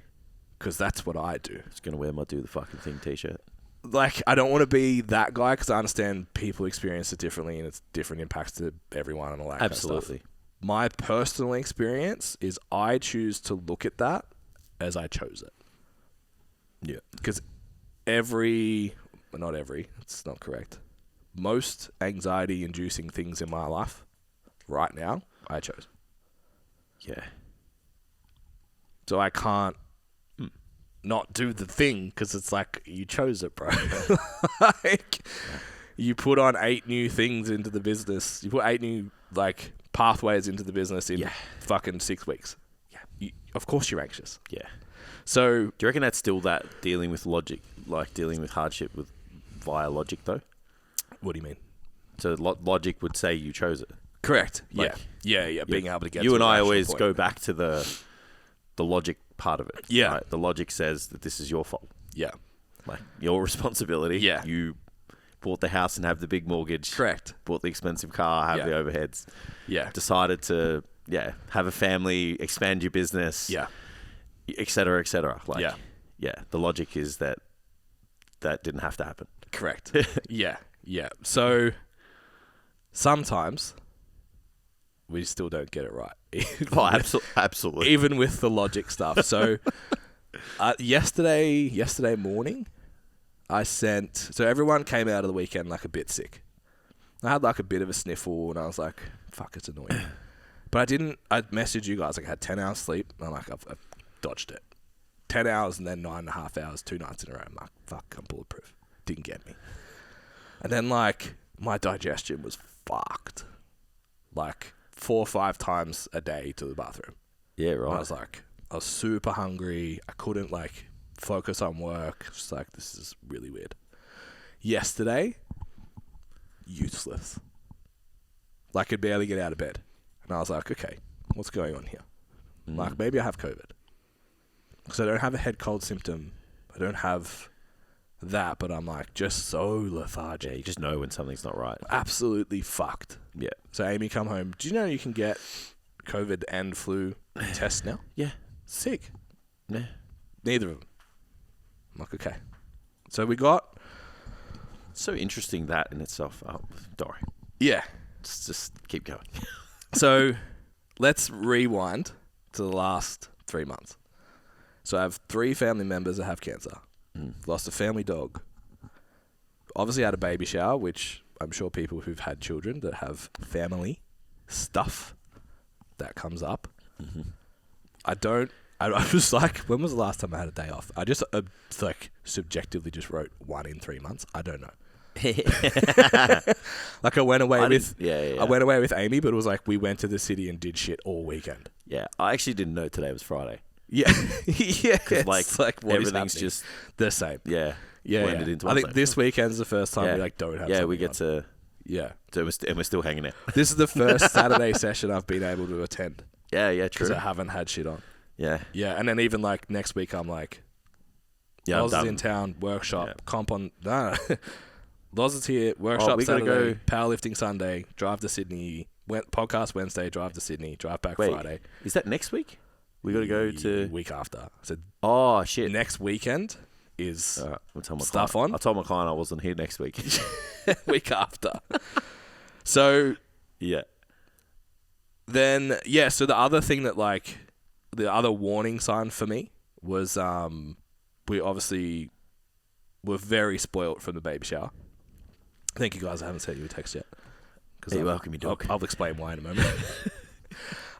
Because that's what I do. Just going to wear my do the fucking thing t-shirt. Like, I don't want to be that guy because I understand people experience it differently and it's different impacts to everyone and all that kind of stuff. My personal experience is I choose to look at that as I chose it. Yeah. Because it's not correct. Most anxiety-inducing things in my life right now, I chose. Yeah. So I can't not do the thing because it's like, you chose it, bro. You put on 8 new things into the business. You put 8 new, like, pathways into the business in fucking 6 weeks. Yeah. Of course you're anxious. Yeah. So... Do you reckon that's still that dealing with logic, like dealing with hardship via logic, though? What do you mean? So logic would say you chose it. Correct. Like, yeah. Being able to get. You and I always go back to the logic part of it. Yeah. Right? The logic says that this is your fault. Yeah. Like your responsibility. Yeah. You bought the house and have the big mortgage. Correct. Bought the expensive car, have the overheads. Yeah. Decided to have a family, expand your business. Yeah. Et cetera, et cetera. Like, the logic is that didn't have to happen. Correct. Yeah. So sometimes we still don't get it right. Absolutely. Even with the logic stuff. So yesterday morning, So everyone came out of the weekend like a bit sick. I had like a bit of a sniffle and I was like, fuck, it's annoying. But I messaged you guys, like I had 10 hours sleep. And I'm like, I've dodged it. 10 hours and then 9.5 hours, 2 nights in a row. I'm like, fuck, I'm bulletproof. Didn't get me. And then like my digestion was fucked. Like 4 or 5 times a day to the bathroom. Yeah, And right. I was super hungry. I couldn't like focus on work. Just like, this is really weird. Yesterday, useless. Like, could barely get out of bed. And I was like, okay, what's going on here? Like, maybe I have COVID. Because I don't have a head cold symptom. I don't have that, but I'm like just so lethargic. Yeah, you just know when something's not right. Absolutely fucked. Yeah. So Amy come home. Do you know you can get COVID and flu tests now? Yeah. Sick. Yeah. Neither of them. I'm like, okay. So we got... So interesting that in itself. Oh, sorry. Yeah. Just keep going. So let's rewind to the last 3 months. So I have 3 family members that have cancer. Lost a family dog. Obviously had a baby shower, which I'm sure people who've had children that have family stuff that comes up. I was like, when was the last time I had a day off? I just like subjectively just wrote 1 in 3 months. I don't know. Like I went away I went away with Amy, but it was like we went to the city and did shit all weekend. Yeah, I actually didn't know today was Friday. Yeah, yeah. Because like what everything's just the same. yeah. Yeah, blended yeah. into I one think side. this weekend's the first time we like don't have. Yeah, we get on. to. Yeah, So and we're still hanging out. this is the first Saturday session I've been able to attend Yeah, because true. I haven't had shit on. Yeah, Yeah, and then even like next week I'm like, yeah. Loz I'm is done. in town, workshop, Yeah. comp on. No, Loz is here, workshop we gotta Saturday, go- powerlifting Sunday, drive to Sydney, podcast Wednesday, drive to Sydney, drive back Wait, Friday. is that next week? We got to go to. week after. So Oh shit! next weekend is I'll tell my stuff client. on. I told my client I wasn't here next week. week after. So Yeah. then, yeah, so the other thing that, like, the other warning sign for me was we obviously were very spoilt from the baby shower. Thank you, guys. I haven't sent you a text yet. You're welcome, you dog. I'll explain why in a moment.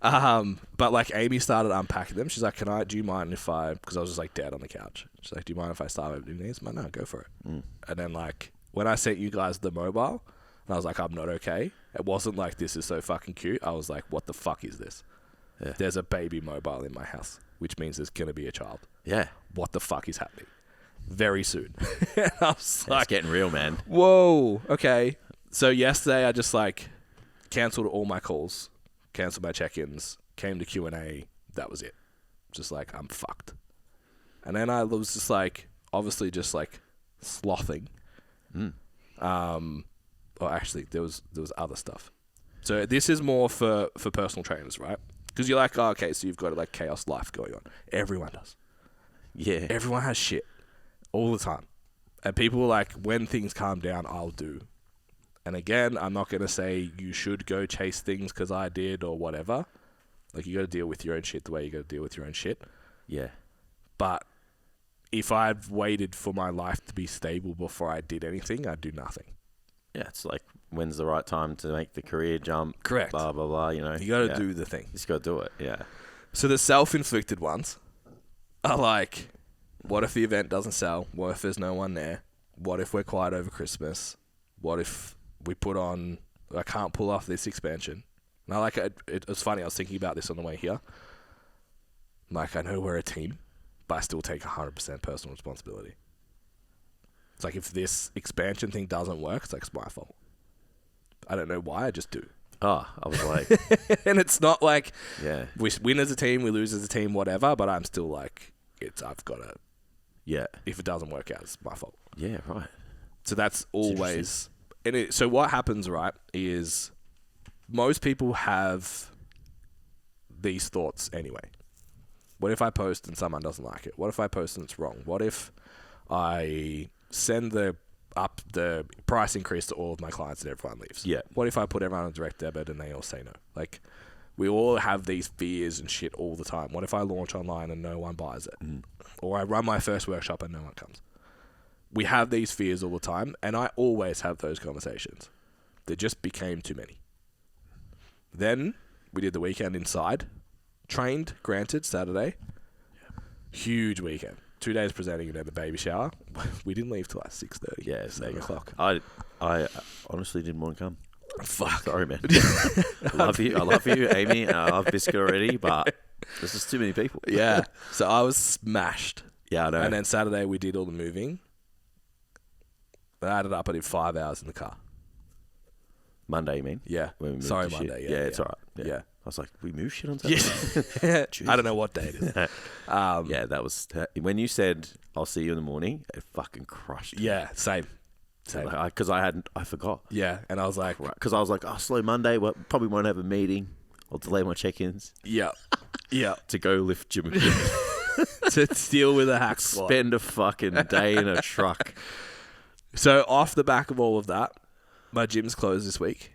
But, like, Amy started unpacking them. She's like, do you mind if because I was just, like, dead on the couch. She's like, do you mind if I start opening these? I'm like, no, go for it. And then, like, when I sent you guys the mobile, and I was like, I'm not okay. It wasn't like, this is so fucking cute. I was like, what the fuck is this? Yeah. There's a baby mobile in my house, which means there's going to be a child. Yeah. What the fuck is happening? Very soon. I was It's like, getting real, man. whoa, okay. So yesterday I just like cancelled all my calls, cancelled my check-ins, came to Q&A. That was it. Just like, I'm fucked. And then I was just like, obviously just like slothing. Or actually, there was other stuff. So this is more for personal trainers, right? Because you're like, oh, okay, so you've got like chaos life going on. Everyone does. Yeah. Everyone has shit all the time. And people are like, when things calm down, I'll do. And again, I'm not going to say you should go chase things because I did or whatever. Like, you got to deal with your own shit the way you got to deal with your own shit. Yeah. But if I'd waited for my life to be stable before I did anything, I'd do nothing. Yeah, it's like, when's the right time to make the career jump? Correct. Blah, blah, blah, you know. You got to do the thing. You just got to do it, yeah. So the self-inflicted ones are like, what if the event doesn't sell? What if there's no one there? What if we're quiet over Christmas? What if we I can't pull off this expansion? And I like it was funny, I was thinking about this on the way here. Like, I know we're a team, but I still take 100% personal responsibility. It's like, if this expansion thing doesn't work, it's like, it's my fault. I don't know why, I just do. Oh, I was like, And it's not like yeah. we win as a team, we lose as a team, whatever, but I'm still like, I've got to, Yeah. if it doesn't work out, it's my fault. Yeah, right. So that's always, so what happens, right, is most people have these thoughts anyway. What if I post and someone doesn't like it? What if I post and it's wrong? What if I send the price increase to all of my clients and everyone leaves? Yeah. What if I put everyone on direct debit and they all say no? Like, we all have these fears and shit all the time. What if I launch online and no one buys it? Or I run my first workshop and no one comes? we have these fears all the time, and I always have those conversations. There just became too many. Then we did the weekend inside. Trained, granted, Saturday. Huge weekend. 2 days presenting and then the baby shower. We didn't leave till like 6:30. Yeah, it's 8 o'clock. I honestly didn't want to come. Fuck. Sorry, man. I love you, Amy. I love Biscuit already, but there's just too many people. Yeah. So I was smashed. Yeah, I know. And then Saturday we did all the moving. I added up, I did 5 hours in the car. Monday, you mean? Yeah. When we moved Sorry, the Monday. shit. Yeah, it's all right. Yeah. I was like, we move shit on Saturday? Yeah. I don't know what day it is. Yeah, that was... when you said, I'll see you in the morning, it fucking crushed me. Yeah, same. Because I forgot. Yeah, and I was like... Because I was like, oh, slow Monday, well, probably won't have a meeting. I'll delay my check-ins. Yeah. Yeah. To go lift gym equipment. To deal with a hack squat. Spend a fucking day in a truck. So off the back of all of that, my gym's closed this week,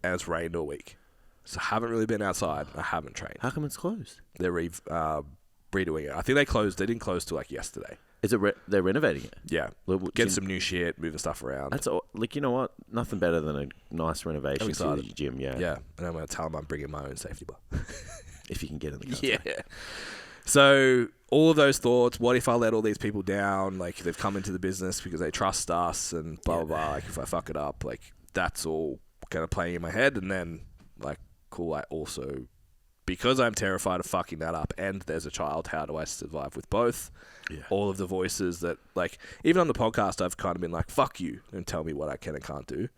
and it's rained all week. So I haven't really been outside. I haven't trained. How come it's closed? They're redoing it. I think they didn't close till like yesterday. Is it they're renovating it? Yeah. Getting some new shit, moving stuff around. That's all, like, you know what? Nothing better than a nice renovation to the gym. Yeah. Yeah. And I'm going to tell them I'm bringing my own safety bar. If you can get in the car. Yeah. So all of those thoughts, what if I let all these people down? Like, they've come into the business because they trust us and blah, blah, blah. Like, if I fuck it up, like, that's all kind of playing in my head. And then, like, cool, I also, because I'm terrified of fucking that up and there's a child, how do I survive with both? Yeah. All of the voices that, like, even on the podcast, I've kind of been like, fuck you and tell me what I can and can't do.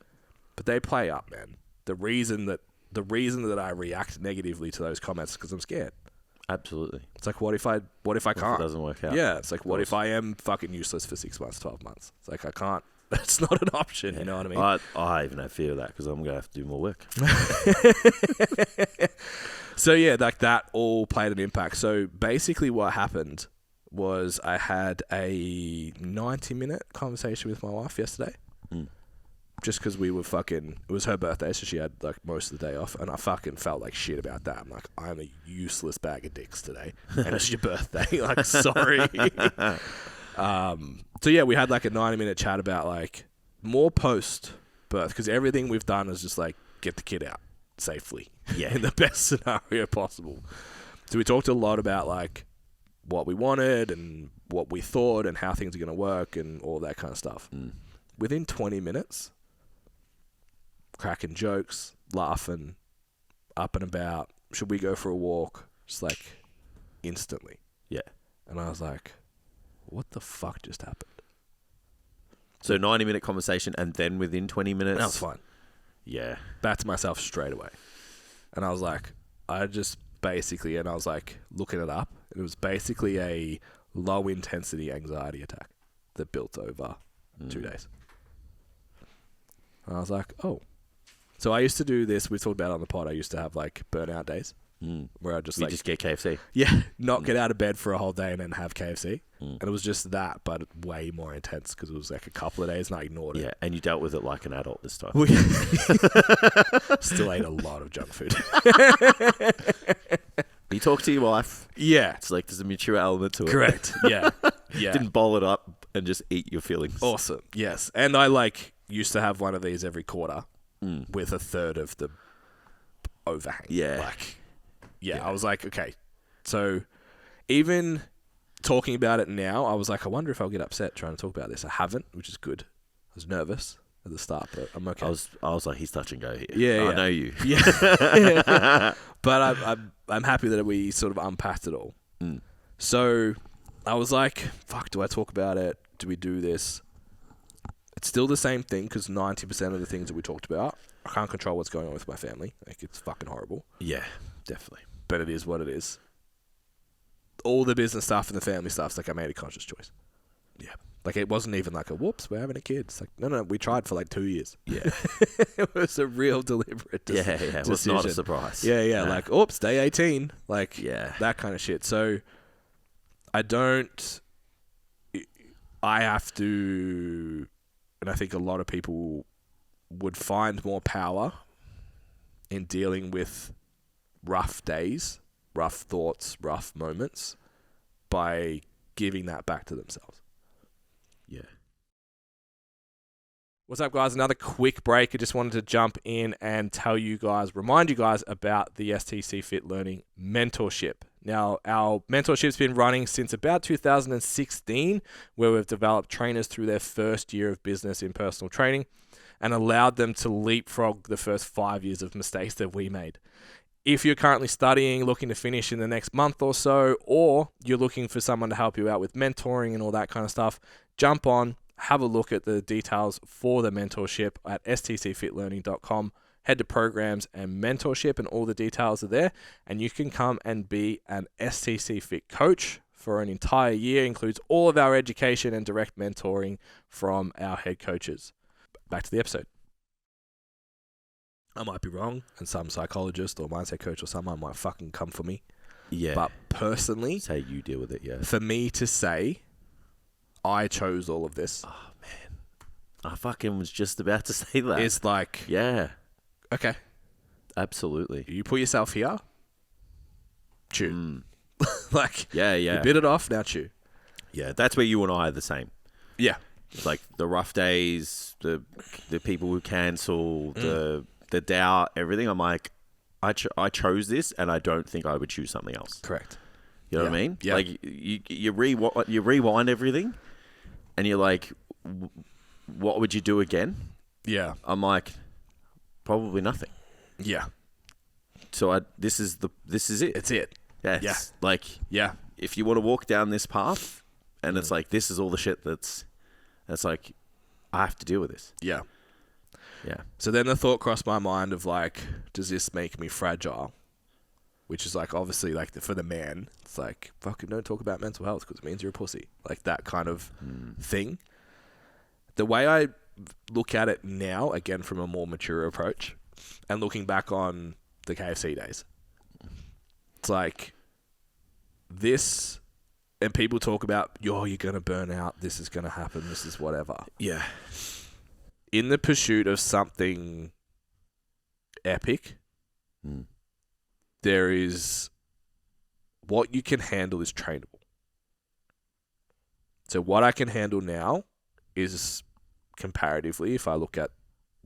But they play up, man. The reason that I react negatively to those comments is because I'm scared. Absolutely. It's like, what if I can't? It doesn't work out. Yeah, it's like, what if I am fucking useless for 6 months, 12 months? It's like, I can't. That's not an option, you know what I mean? I even have fear of that because I'm going to have to do more work. So, yeah, like that all played an impact. So, basically what happened was I had a 90-minute conversation with my wife yesterday. Just because we were it was her birthday, so she had like most of the day off, and I fucking felt like shit about that. I'm like, I'm a useless bag of dicks today, and it's your birthday. Like, sorry. So yeah, we had like a 90-minute chat about like more post-birth, because everything we've done is just like get the kid out safely, in the best scenario possible. So we talked a lot about like what we wanted and what we thought and how things are going to work and all that kind of stuff. Within 20 minutes, cracking jokes, laughing, up and about, should we go for a walk? Just like instantly. Yeah. And I was like, what the fuck just happened? So 90-minute conversation and then within 20 minutes? That was fine. Yeah. Back to myself straight away. And I was like, I was like looking it up. And it was basically a low intensity anxiety attack that built over 2 days. And I was like, oh. So I used to do this, we talked about it on the pod, I used to have like burnout days where I just you just get KFC. Yeah, not get out of bed for a whole day and then have KFC. And it was just that, but way more intense because it was like a couple of days and I ignored it. Yeah, and you dealt with it like an adult this time. Still ate a lot of junk food. You talk to your wife. Yeah. It's like there's a mature element to it. Correct. Yeah. Yeah. Didn't bowl it up and just eat your feelings. Awesome. Yes. And I like used to have one of these every quarter with a third of the overhang. Yeah. Like, I was like, okay. So even talking about it now, I was like, I wonder if I'll get upset trying to talk about this. I haven't, which is good. I was nervous at the start, but I'm okay. I was like, he's touch and go here. Yeah. I know you. Yeah. But I'm happy that we sort of unpacked it all. So I was like, fuck, do I talk about it? Do we do this? It's still the same thing because 90% of the things that we talked about, I can't control what's going on with my family. Like, it's fucking horrible. Yeah, definitely. But it is what it is. All the business stuff and the family stuff's like I made a conscious choice. Yeah. Like, it wasn't even like a, whoops, we're having a kid. It's like, no, we tried for like 2 years. Yeah. It was a real deliberate decision. Yeah. It was not a surprise. Yeah. Like, oops, day 18. Like, yeah, that kind of shit. So, I have to, and I think a lot of people would find more power in dealing with rough days, rough thoughts, rough moments by giving that back to themselves. Yeah. What's up, guys? Another quick break. I just wanted to jump in and remind you guys about the STC Fit Learning Mentorship. Now, our mentorship's been running since about 2016, where we've developed trainers through their first year of business in personal training and allowed them to leapfrog the first 5 years of mistakes that we made. If you're currently studying, looking to finish in the next month or so, or you're looking for someone to help you out with mentoring and all that kind of stuff, jump on, have a look at the details for the mentorship at stcfitlearning.com. Head to programs and mentorship and all the details are there. And you can come and be an STC Fit coach for an entire year. Includes all of our education and direct mentoring from our head coaches. Back to the episode. I might be wrong, and some psychologist or mindset coach or someone might fucking come for me. Yeah. But personally, Say you deal with it, yeah. for me to say I chose all of this, Oh, man. I fucking was just about to say that. is like, Yeah, okay, absolutely. you put yourself here, chew. Like, Yeah, you bit it off, now chew. Yeah, that's where you and I are the same. Yeah. It's like the rough days, the people who cancel, the doubt, everything. I'm like, I chose this, and I don't think I would choose something else. Correct. You know what I mean? Yeah. Like you rewind everything, and you're like, what would you do again? Yeah. I'm like, probably nothing. Yeah. So this is it. It's it. Yes. Yeah. Like, Yeah. if you want to walk down this path, and it's like, this is all the shit that's like, I have to deal with this. Yeah. Yeah. So then the thought crossed my mind of like, does this make me fragile? Which is like, obviously, like for the man, it's like, fucking don't talk about mental health because it means you're a pussy. Like that kind of thing. The way I look at it now, again, from a more mature approach and looking back on the KFC days, it's like this, and people talk about, you're going to burn out. This is going to happen. This is whatever. Yeah. In the pursuit of something epic, there is what you can handle is trainable. So what I can handle now is comparatively, if I look at,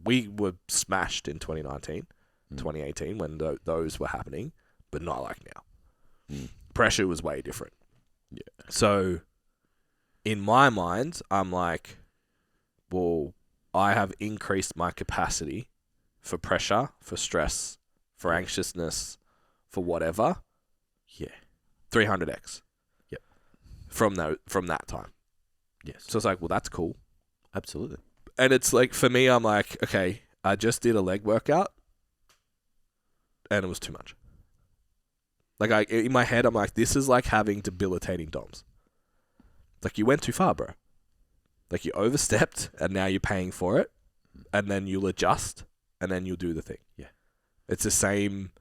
we were smashed in 2019, 2018 when those were happening, but not like now. Pressure was way different. Yeah. So in my mind, I'm like, well, I have increased my capacity for pressure, for stress, for anxiousness, for whatever. Yeah. 300x. Yep. From that time. Yes. So it's like, well, that's cool. Absolutely. And it's like, for me, I'm like, okay, I just did a leg workout and it was too much. Like, in my head, I'm like, this is like having debilitating DOMs. Like, you went too far, bro. Like, you overstepped and now you're paying for it, and then you'll adjust and then you'll do the thing. Yeah. It's the same.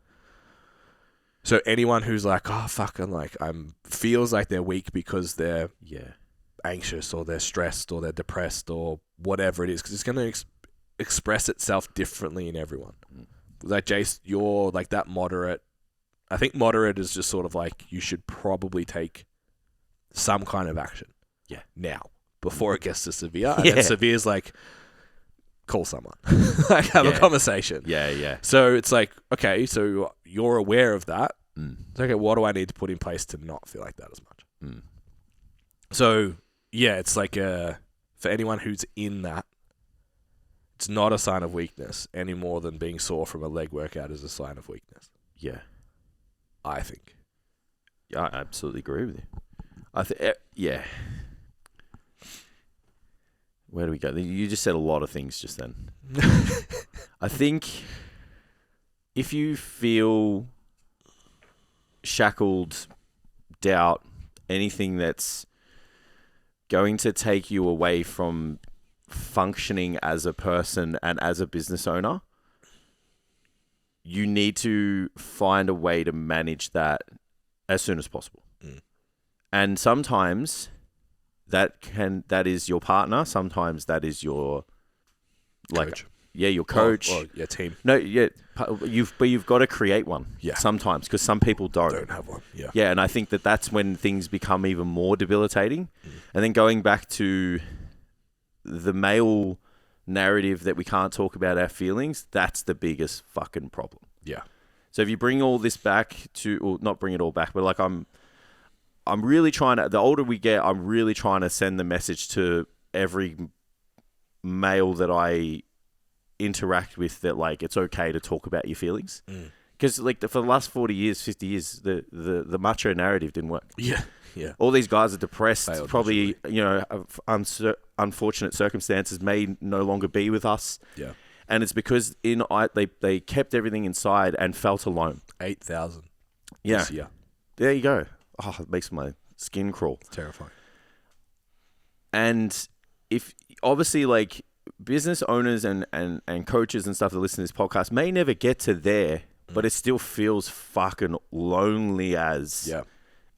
So anyone who's like, oh, fucking, like, feels like they're weak because they're anxious or they're stressed or they're depressed or whatever it is, because it's going to express itself differently in everyone. Like, Jace, you're like that moderate. I think moderate is just sort of like, you should probably take some kind of action. Yeah. Now, before it gets to severe. And then severe's like, call someone. Like, have a conversation. Yeah, yeah. So it's like, okay, so you're aware of that. It's okay, what do I need to put in place to not feel like that as much? So, yeah, it's like, for anyone who's in that, it's not a sign of weakness any more than being sore from a leg workout is a sign of weakness. Yeah. I think. Yeah, I absolutely agree with you. Yeah. Where do we go? You just said a lot of things just then. I think if you feel shackled, doubt, anything that's going to take you away from functioning as a person and as a business owner, you need to find a way to manage that as soon as possible. And sometimes that is your partner. Sometimes that is your Coach. Your coach. Or your team. No, yeah, you've got to create one. Yeah. Sometimes, because some people don't have one. Yeah. Yeah, and I think that's when things become even more debilitating. And then going back to the male narrative that we can't talk about our feelings, that's the biggest fucking problem. Yeah. So if you bring all this back to, or not bring it all back, but like I'm really trying to, the older we get, I'm really trying to send the message to every male that I interact with that like it's okay to talk about your feelings. Because like for the last 40 years, 50 years, the macho narrative didn't work. Yeah. Yeah. All these guys are depressed. Failed Probably, you know, unfortunate circumstances may no longer be with us. Yeah. And it's because they kept everything inside and felt alone. 8,000. Yeah. This year. There you go. Oh, it makes my skin crawl. It's terrifying. And if obviously like business owners and coaches and stuff that listen to this podcast may never get to there, but it still feels fucking lonely as. Yeah.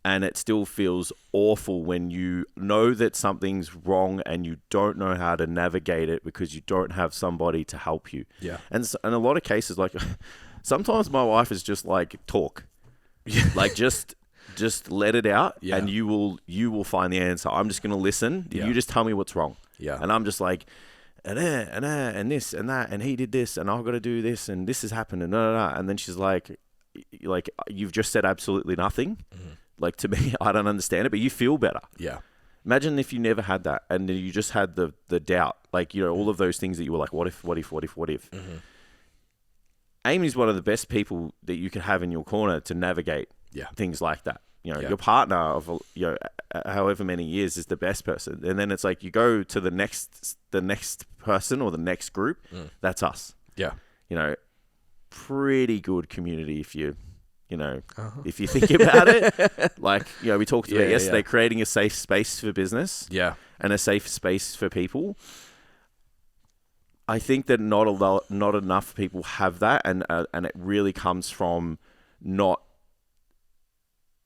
And it still feels awful when you know that something's wrong and you don't know how to navigate it because you don't have somebody to help you. Yeah. And in a lot of cases, like sometimes my wife is just like, talk, like just let it out, and you will find the answer. I'm just going to listen. Yeah. You just tell me what's wrong. Yeah. And I'm just like, and this and that, and he did this, and I've got to do this, and this has happened, and and then she's like you've just said absolutely nothing. Like to me, I don't understand it, but you feel better. Yeah. Imagine if you never had that and you just had the doubt, like, you know, all of those things that you were like, what if? Amy's one of the best people that you can have in your corner to navigate things like that. You know, your partner of, you know, however many years is the best person. And then it's like you go to the next person or the next group. That's us. Yeah. You know, pretty good community if you if you think about it. Like, you know, we talked about yesterday, creating a safe space for business and a safe space for people. I think that not enough people have that, and it really comes from not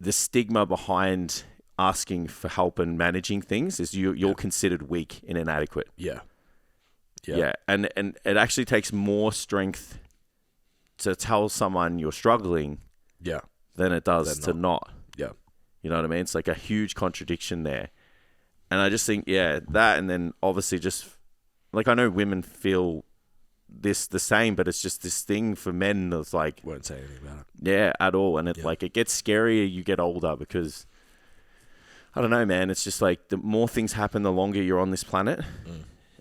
the stigma behind asking for help and managing things is you're considered weak and inadequate. Yeah. And it actually takes more strength to tell someone you're struggling than it does to not. Yeah. You know what I mean? It's like a huge contradiction there. And I just think, that, and then obviously just, like, I know women feel this the same, but it's just this thing for men that's like... Won't say anything about it. Yeah, at all. And it like, it gets scarier you get older because, I don't know, man, it's just like the more things happen, the longer you're on this planet.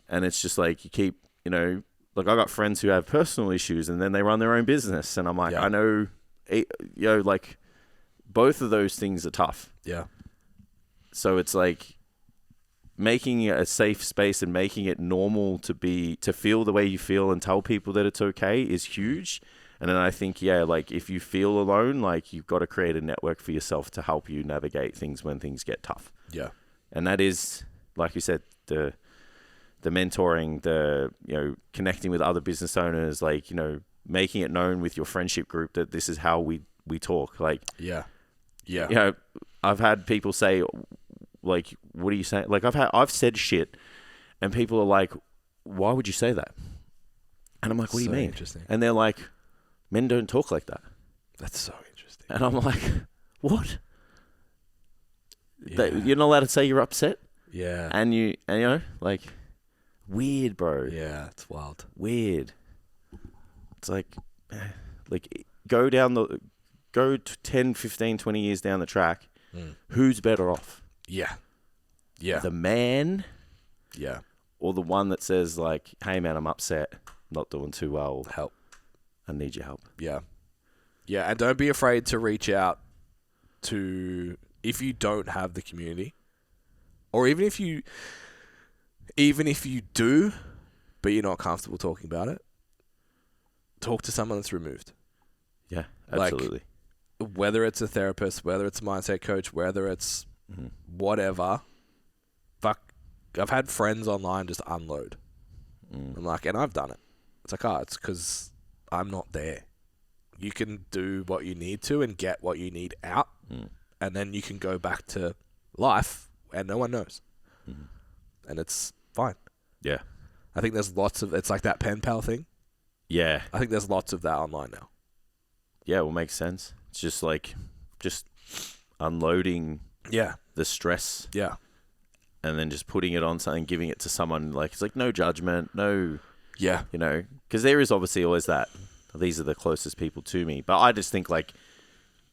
And it's just like, you keep, you know, like I got friends who have personal issues and then they run their own business. And I'm like, I know, you know, like both of those things are tough. Yeah. So it's like making a safe space and making it normal to feel the way you feel and tell people that it's okay is huge. And then I think, like if you feel alone, like you've got to create a network for yourself to help you navigate things when things get tough. Yeah. And that is, like you said, the mentoring, you know, connecting with other business owners, like, you know, making it known with your friendship group that this is how we talk. Like, you know, I've had people say, like, what are you saying? Like, I've said shit and people are like, why would you say that? And I'm like, what do you mean? Interesting. And they're like, men don't talk like that. That's so interesting. And I'm like, what? You're not allowed to say you're upset? Yeah. And you know, like, weird, bro. Yeah, it's wild. Weird. It's like go to 10, 15, 20 years down the track. Who's better off? Yeah. The man? Yeah. Or the one that says like, hey man, I'm upset, not doing too well. Help. I need your help. Yeah. Yeah, and don't be afraid to reach out to, if you don't have the community, or even if you do, but you're not comfortable talking about it, talk to someone that's removed. Yeah, absolutely. Like, whether it's a therapist, whether it's a mindset coach, whether it's whatever. Fuck, I've had friends online just unload. I'm like, and I've done it. It's like, it's because I'm not there. You can do what you need to and get what you need out, and then you can go back to life, and no one knows. And it's fine. Yeah. I think there's lots of, it's like that pen pal thing. Yeah. I think there's lots of that online now. Yeah, well, makes sense. It's just like, unloading the stress. Yeah. and then just putting it on something, giving it to someone, like, it's like no judgment, no, Yeah. you know, because there is obviously always that, these are the closest people to me. But I just think, like,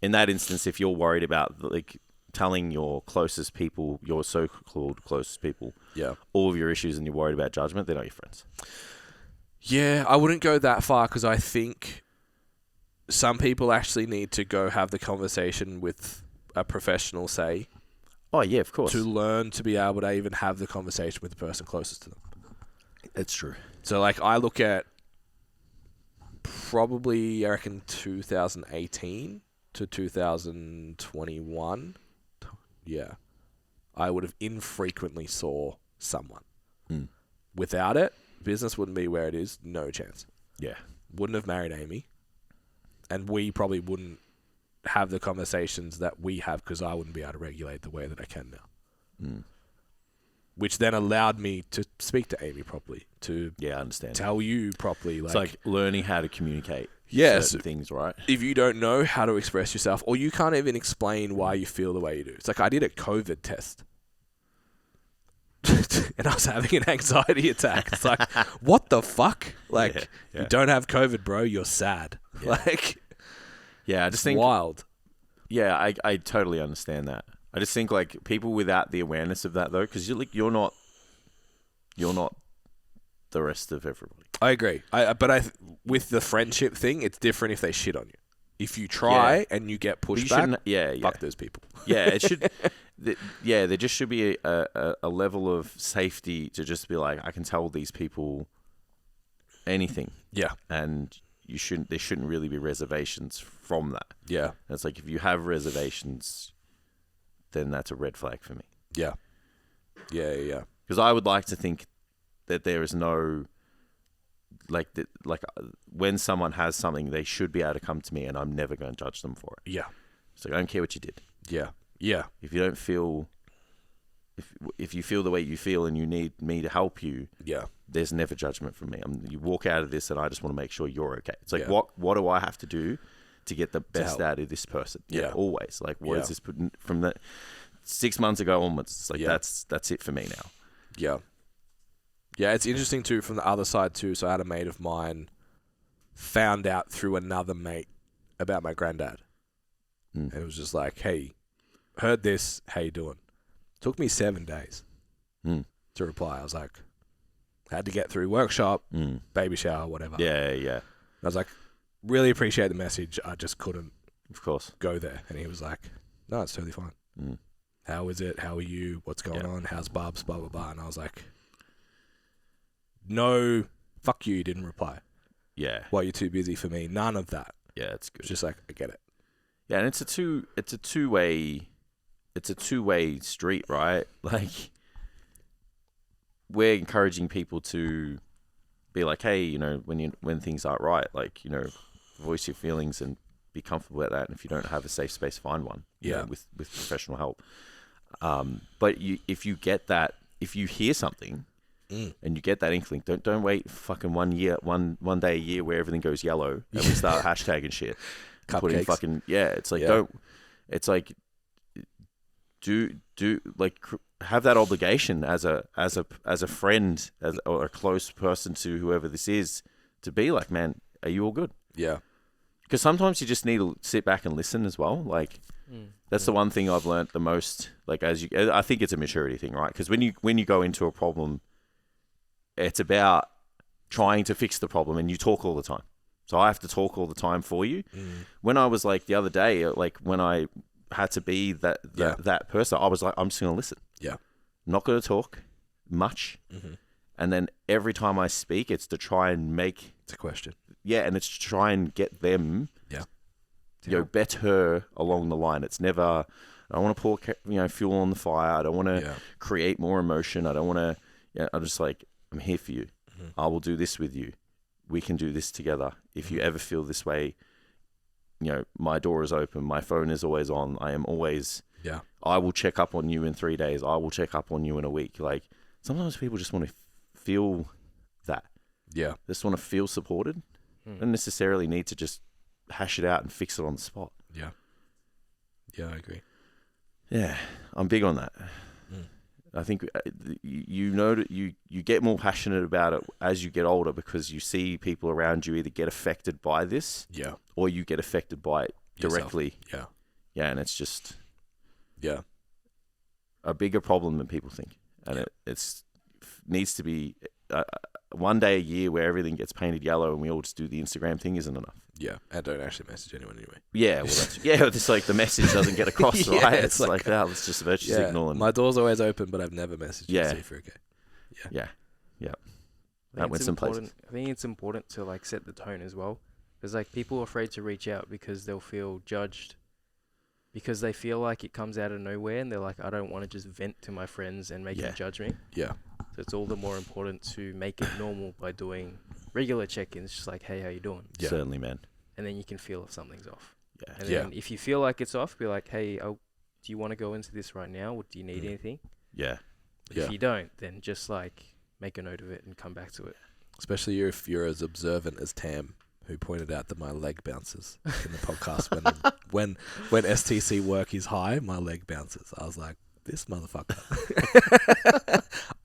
in that instance, if you're worried about, like, telling your closest people, your so-called closest people, Yeah. all of your issues and you're worried about judgment, they're not your friends. Yeah, I wouldn't go that far because I think some people actually need to go have the conversation with a professional, say, Oh, yeah, of course. to learn to be able to even have the conversation with the person closest to them. It's true. So, like, I look at probably, I reckon, 2018 to 2021. Yeah. I would have infrequently saw someone. Without it, business wouldn't be where it is. No chance. Yeah. Wouldn't have married Amy. And we probably wouldn't have the conversations that we have because I wouldn't be able to regulate the way that I can now. Which then allowed me to speak to Amy properly, to Yeah, I understand. tell you properly. It's like learning how to communicate yes, certain things, right? if you don't know how to express yourself, or you can't even explain why you feel the way you do. It's like I did a COVID test. And I was having an anxiety attack. It's like, what the fuck? Like, Yeah. you don't have COVID, bro. You're sad. Yeah. Like, Yeah, I just think... wild. Yeah, I totally understand that. I just think, like, people without the awareness of that, though, because you're not the rest of everybody. I agree. But with the friendship thing, it's different if they shit on you. If you try and you get pushed back, fuck those people. Yeah, it should. There just should be a level of safety to just be like, I can tell these people anything. Yeah. And there shouldn't really be reservations from that. Yeah. And it's like, if you have reservations, then that's a red flag for me. Yeah. Yeah. Because I would like to think that there is no, when someone has something, they should be able to come to me and I'm never going to judge them for it. Yeah. So I don't care what you did. Yeah. Yeah. If you don't feel, if you feel the way you feel and you need me to help you, Yeah. there's never judgment from me. You walk out of this and I just want to make sure you're okay. It's like, Yeah. what do I have to do to get the best help. out of this person? Yeah. Always. Like, what Yeah. is this from the 6 months ago onwards? It's like, Yeah. that's it for me now. Yeah. Yeah, it's interesting too from the other side too. So I had a mate of mine found out through another mate about my granddad. And it was just like, hey, heard this, how you doing? Took me 7 days to reply. I was like, had to get through workshop, baby shower, whatever. Yeah. I was like, really appreciate the message. I just couldn't Of course. go there. And he was like, no, it's totally fine. How is it? How are you? What's going on? How's Bubs? Blah, blah, blah. And I was like, no, fuck you, didn't reply. Yeah. Well, you're too busy for me. None of that. Yeah, it's good. It's just like, I get it. Yeah, and it's a two-way street, right? Like, we're encouraging people to be like, hey, you know, when things aren't right, like, you know, voice your feelings and be comfortable with that. And if you don't have a safe space, find one. you know, with professional help. But if you get that, if you hear something and you get that inkling, don't wait fucking 1 year, one day a year where everything goes yellow and we start hashtagging shit. Putting fucking it's like it's like do like have that obligation as a friend or a close person to whoever this is to be like, man, are you all good? Yeah. Because sometimes you just need to sit back and listen as well. Like that's the one thing I've learned the most. Like I think it's a maturity thing, right? Because when you go into a problem, it's about trying to fix the problem, and you talk all the time. So I have to talk all the time for you. When I was like the other day, like when I had to be that person, I was like, I'm just going to listen. Yeah. I'm not going to talk much. And then every time I speak, it's to try and make... It's a question. Yeah, and it's to try and get them, better along the line. It's never... I don't want to pour fuel on the fire. I don't want to create more emotion. I don't want to... I'm just like, I'm here for you. I will do this with you. We can do this together. If you ever feel this way, my door is open. My phone is always on. I am always... Yeah. I will check up on you in 3 days. I will check up on you in a week. Like, sometimes people just want to feel that. Yeah. They just want to feel supported. Don't necessarily need to just hash it out and fix it on the spot. Yeah. Yeah, I agree. Yeah. I'm big on that. I think you know that you get more passionate about it as you get older because you see people around you either get affected by this, Yeah. or you get affected by it Yourself. directly. Yeah. Yeah, and it's just Yeah. a bigger problem than people think, and it's needs to be one day a year where everything gets painted yellow and we all just do the Instagram thing isn't enough. Yeah, and don't actually message anyone anyway. Yeah, well, it's like the message doesn't get across, Yeah, right? it's It's like that. It's just a virtue signal, and my door's always open, but I've never messaged you to see if you're okay. yeah. I think, I think it's important to like set the tone as well, because like people are afraid to reach out because they'll feel judged, because they feel like it comes out of nowhere, and they're like, I don't want to just vent to my friends and make them judge me. Yeah. So it's all the more important to make it normal by doing regular check-ins, just like, hey, how you doing? Yeah. Certainly, man. And then you can feel if something's off. Yeah. And then if you feel like it's off, be like, hey, do you want to go into this right now? Or do you need anything? Yeah. If you don't, then just like make a note of it and come back to it. Especially if you're as observant as Tam, who pointed out that my leg bounces in the podcast when STC work is high, my leg bounces. I was like, this motherfucker.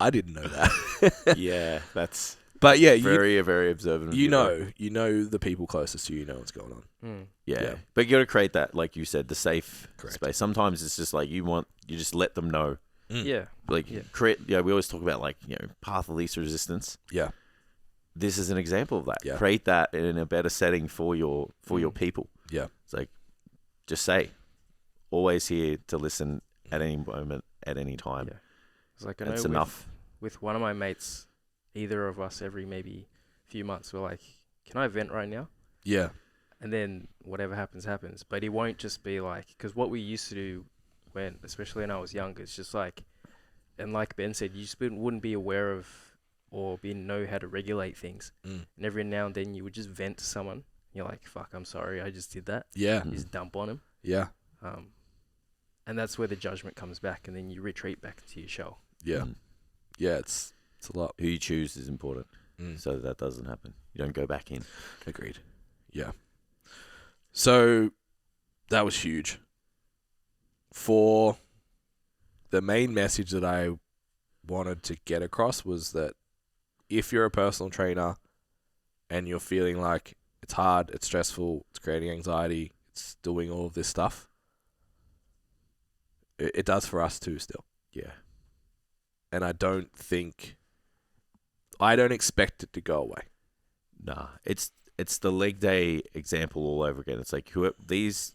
I didn't know that. Yeah, that's. But yeah, very observant. You know the people closest to you know what's going on. Yeah. But you got to create that, like you said, the safe Correct. space. Sometimes it's just like you just let them know. Yeah. Like create. Yeah, we always talk about like path of least resistance. Yeah. This is an example of that. Yeah. Create that in a better setting for your people. Yeah. It's like just say, always here to listen at any moment, at any time. Yeah. It's like I That's know enough. With one of my mates, either of us every maybe few months, we're like, can I vent right now? Yeah. And then whatever happens, happens. But he won't just be like, because what we used to do especially when I was younger, it's just like, and like Ben said, you just wouldn't be aware of or know how to regulate things. And every now and then you would just vent to someone. And you're like, fuck, I'm sorry, I just did that. Yeah. You just dump on him. Yeah. And that's where the judgment comes back, and then you retreat back to your shell. Yeah. Yeah, it's a lot. Who you choose is important, so that doesn't happen. You don't go back in. Agreed. Yeah. So that was huge. For the main message that I wanted to get across was that if you're a personal trainer and you're feeling like it's hard, it's stressful, it's creating anxiety, it's doing all of this stuff, it does for us too still. Yeah. And I don't expect it to go away. Nah, it's the leg day example all over again. It's like these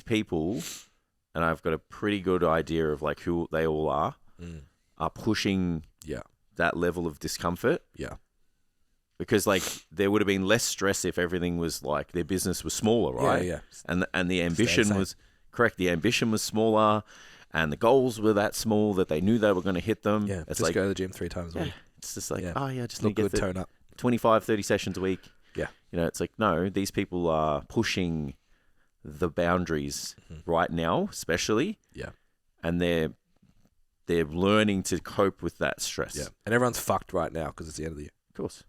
people, and I've got a pretty good idea of like who they all are pushing that level of discomfort. Yeah. Because like there would have been less stress if everything was like their business was smaller, right? Yeah. And the ambition was correct. The ambition was smaller, and the goals were that small that they knew they were going to hit them. Yeah. It's just like go to the gym 3 times a week. It's just like just look need to good, tone up. 25, 30 sessions a week. Yeah. It's like, no, these people are pushing the boundaries right now, especially. Yeah. And they're learning to cope with that stress. Yeah. And everyone's fucked right now because it's the end of the year. Of course.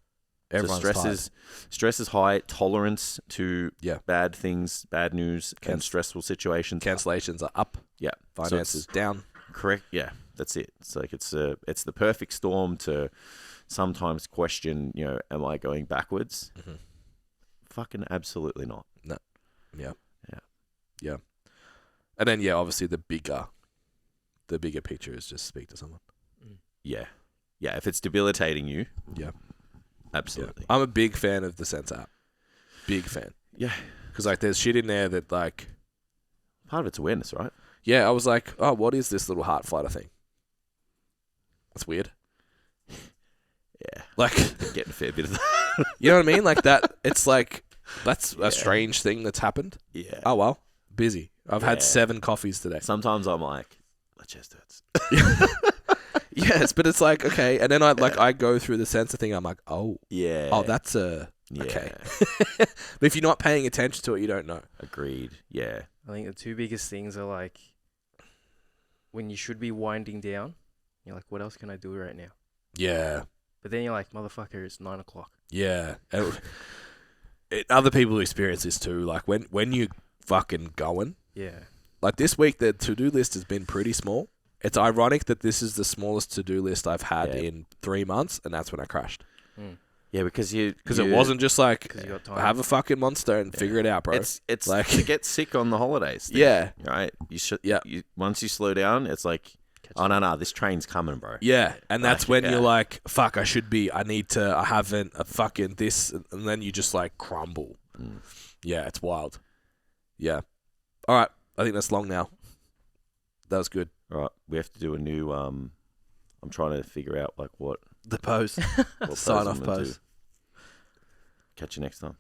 Everyone's So stress is high, tolerance to bad things, bad news, and stressful situations. Cancellations are up. Yeah. Finances down. Correct. Yeah. That's it. It's like it's the perfect storm to sometimes question, am I going backwards? Fucking absolutely not. No. Yeah. Yeah. Yeah. And then obviously the bigger picture is just speak to someone. Yeah. Yeah. If it's debilitating you. Yeah. Absolutely. Yeah. I'm a big fan of the Sense app. Big fan. Yeah. Because like there's shit in there that like part of it's awareness, right? Yeah. I was like, oh, what is this little heart flutter thing? That's weird. Yeah. Like getting a fair bit of that. You know what I mean? Like that. It's like that's a strange thing that's happened. Yeah. Oh well. Busy. I've had 7 coffees today. Sometimes I'm like, my chest hurts. Yes, but it's like, okay, and then I go through the sensor thing. I'm like, oh, that's okay. But if you're not paying attention to it, you don't know. Agreed. Yeah. I think the 2 biggest things are like when you should be winding down. You're like, what else can I do right now? Yeah. But then you're like, motherfucker, it's 9 o'clock. Yeah. Other people experience this too. Like when you fucking going. Yeah. Like this week, the to-do list has been pretty small. It's ironic that this is the smallest to-do list I've had Yeah. in 3 months, and that's when I crashed. Yeah, because it wasn't just like, 'Cause you got time. have a fucking monster and figure it out, bro. It's Like- to get sick on the holidays. thing, Yeah. right. You should. Yeah. Once you slow down, it's like, oh no, this train's coming, bro. Yeah, and that's Like, when yeah. you're like, fuck, I haven't a fucking this, and then you just like crumble. Yeah, it's wild. Yeah. All right, I think that's long now. That was good. All right, we have to do a new. I'm trying to figure out like what The pose. what Sign pose off I'm gonna pose. do. Catch you next time.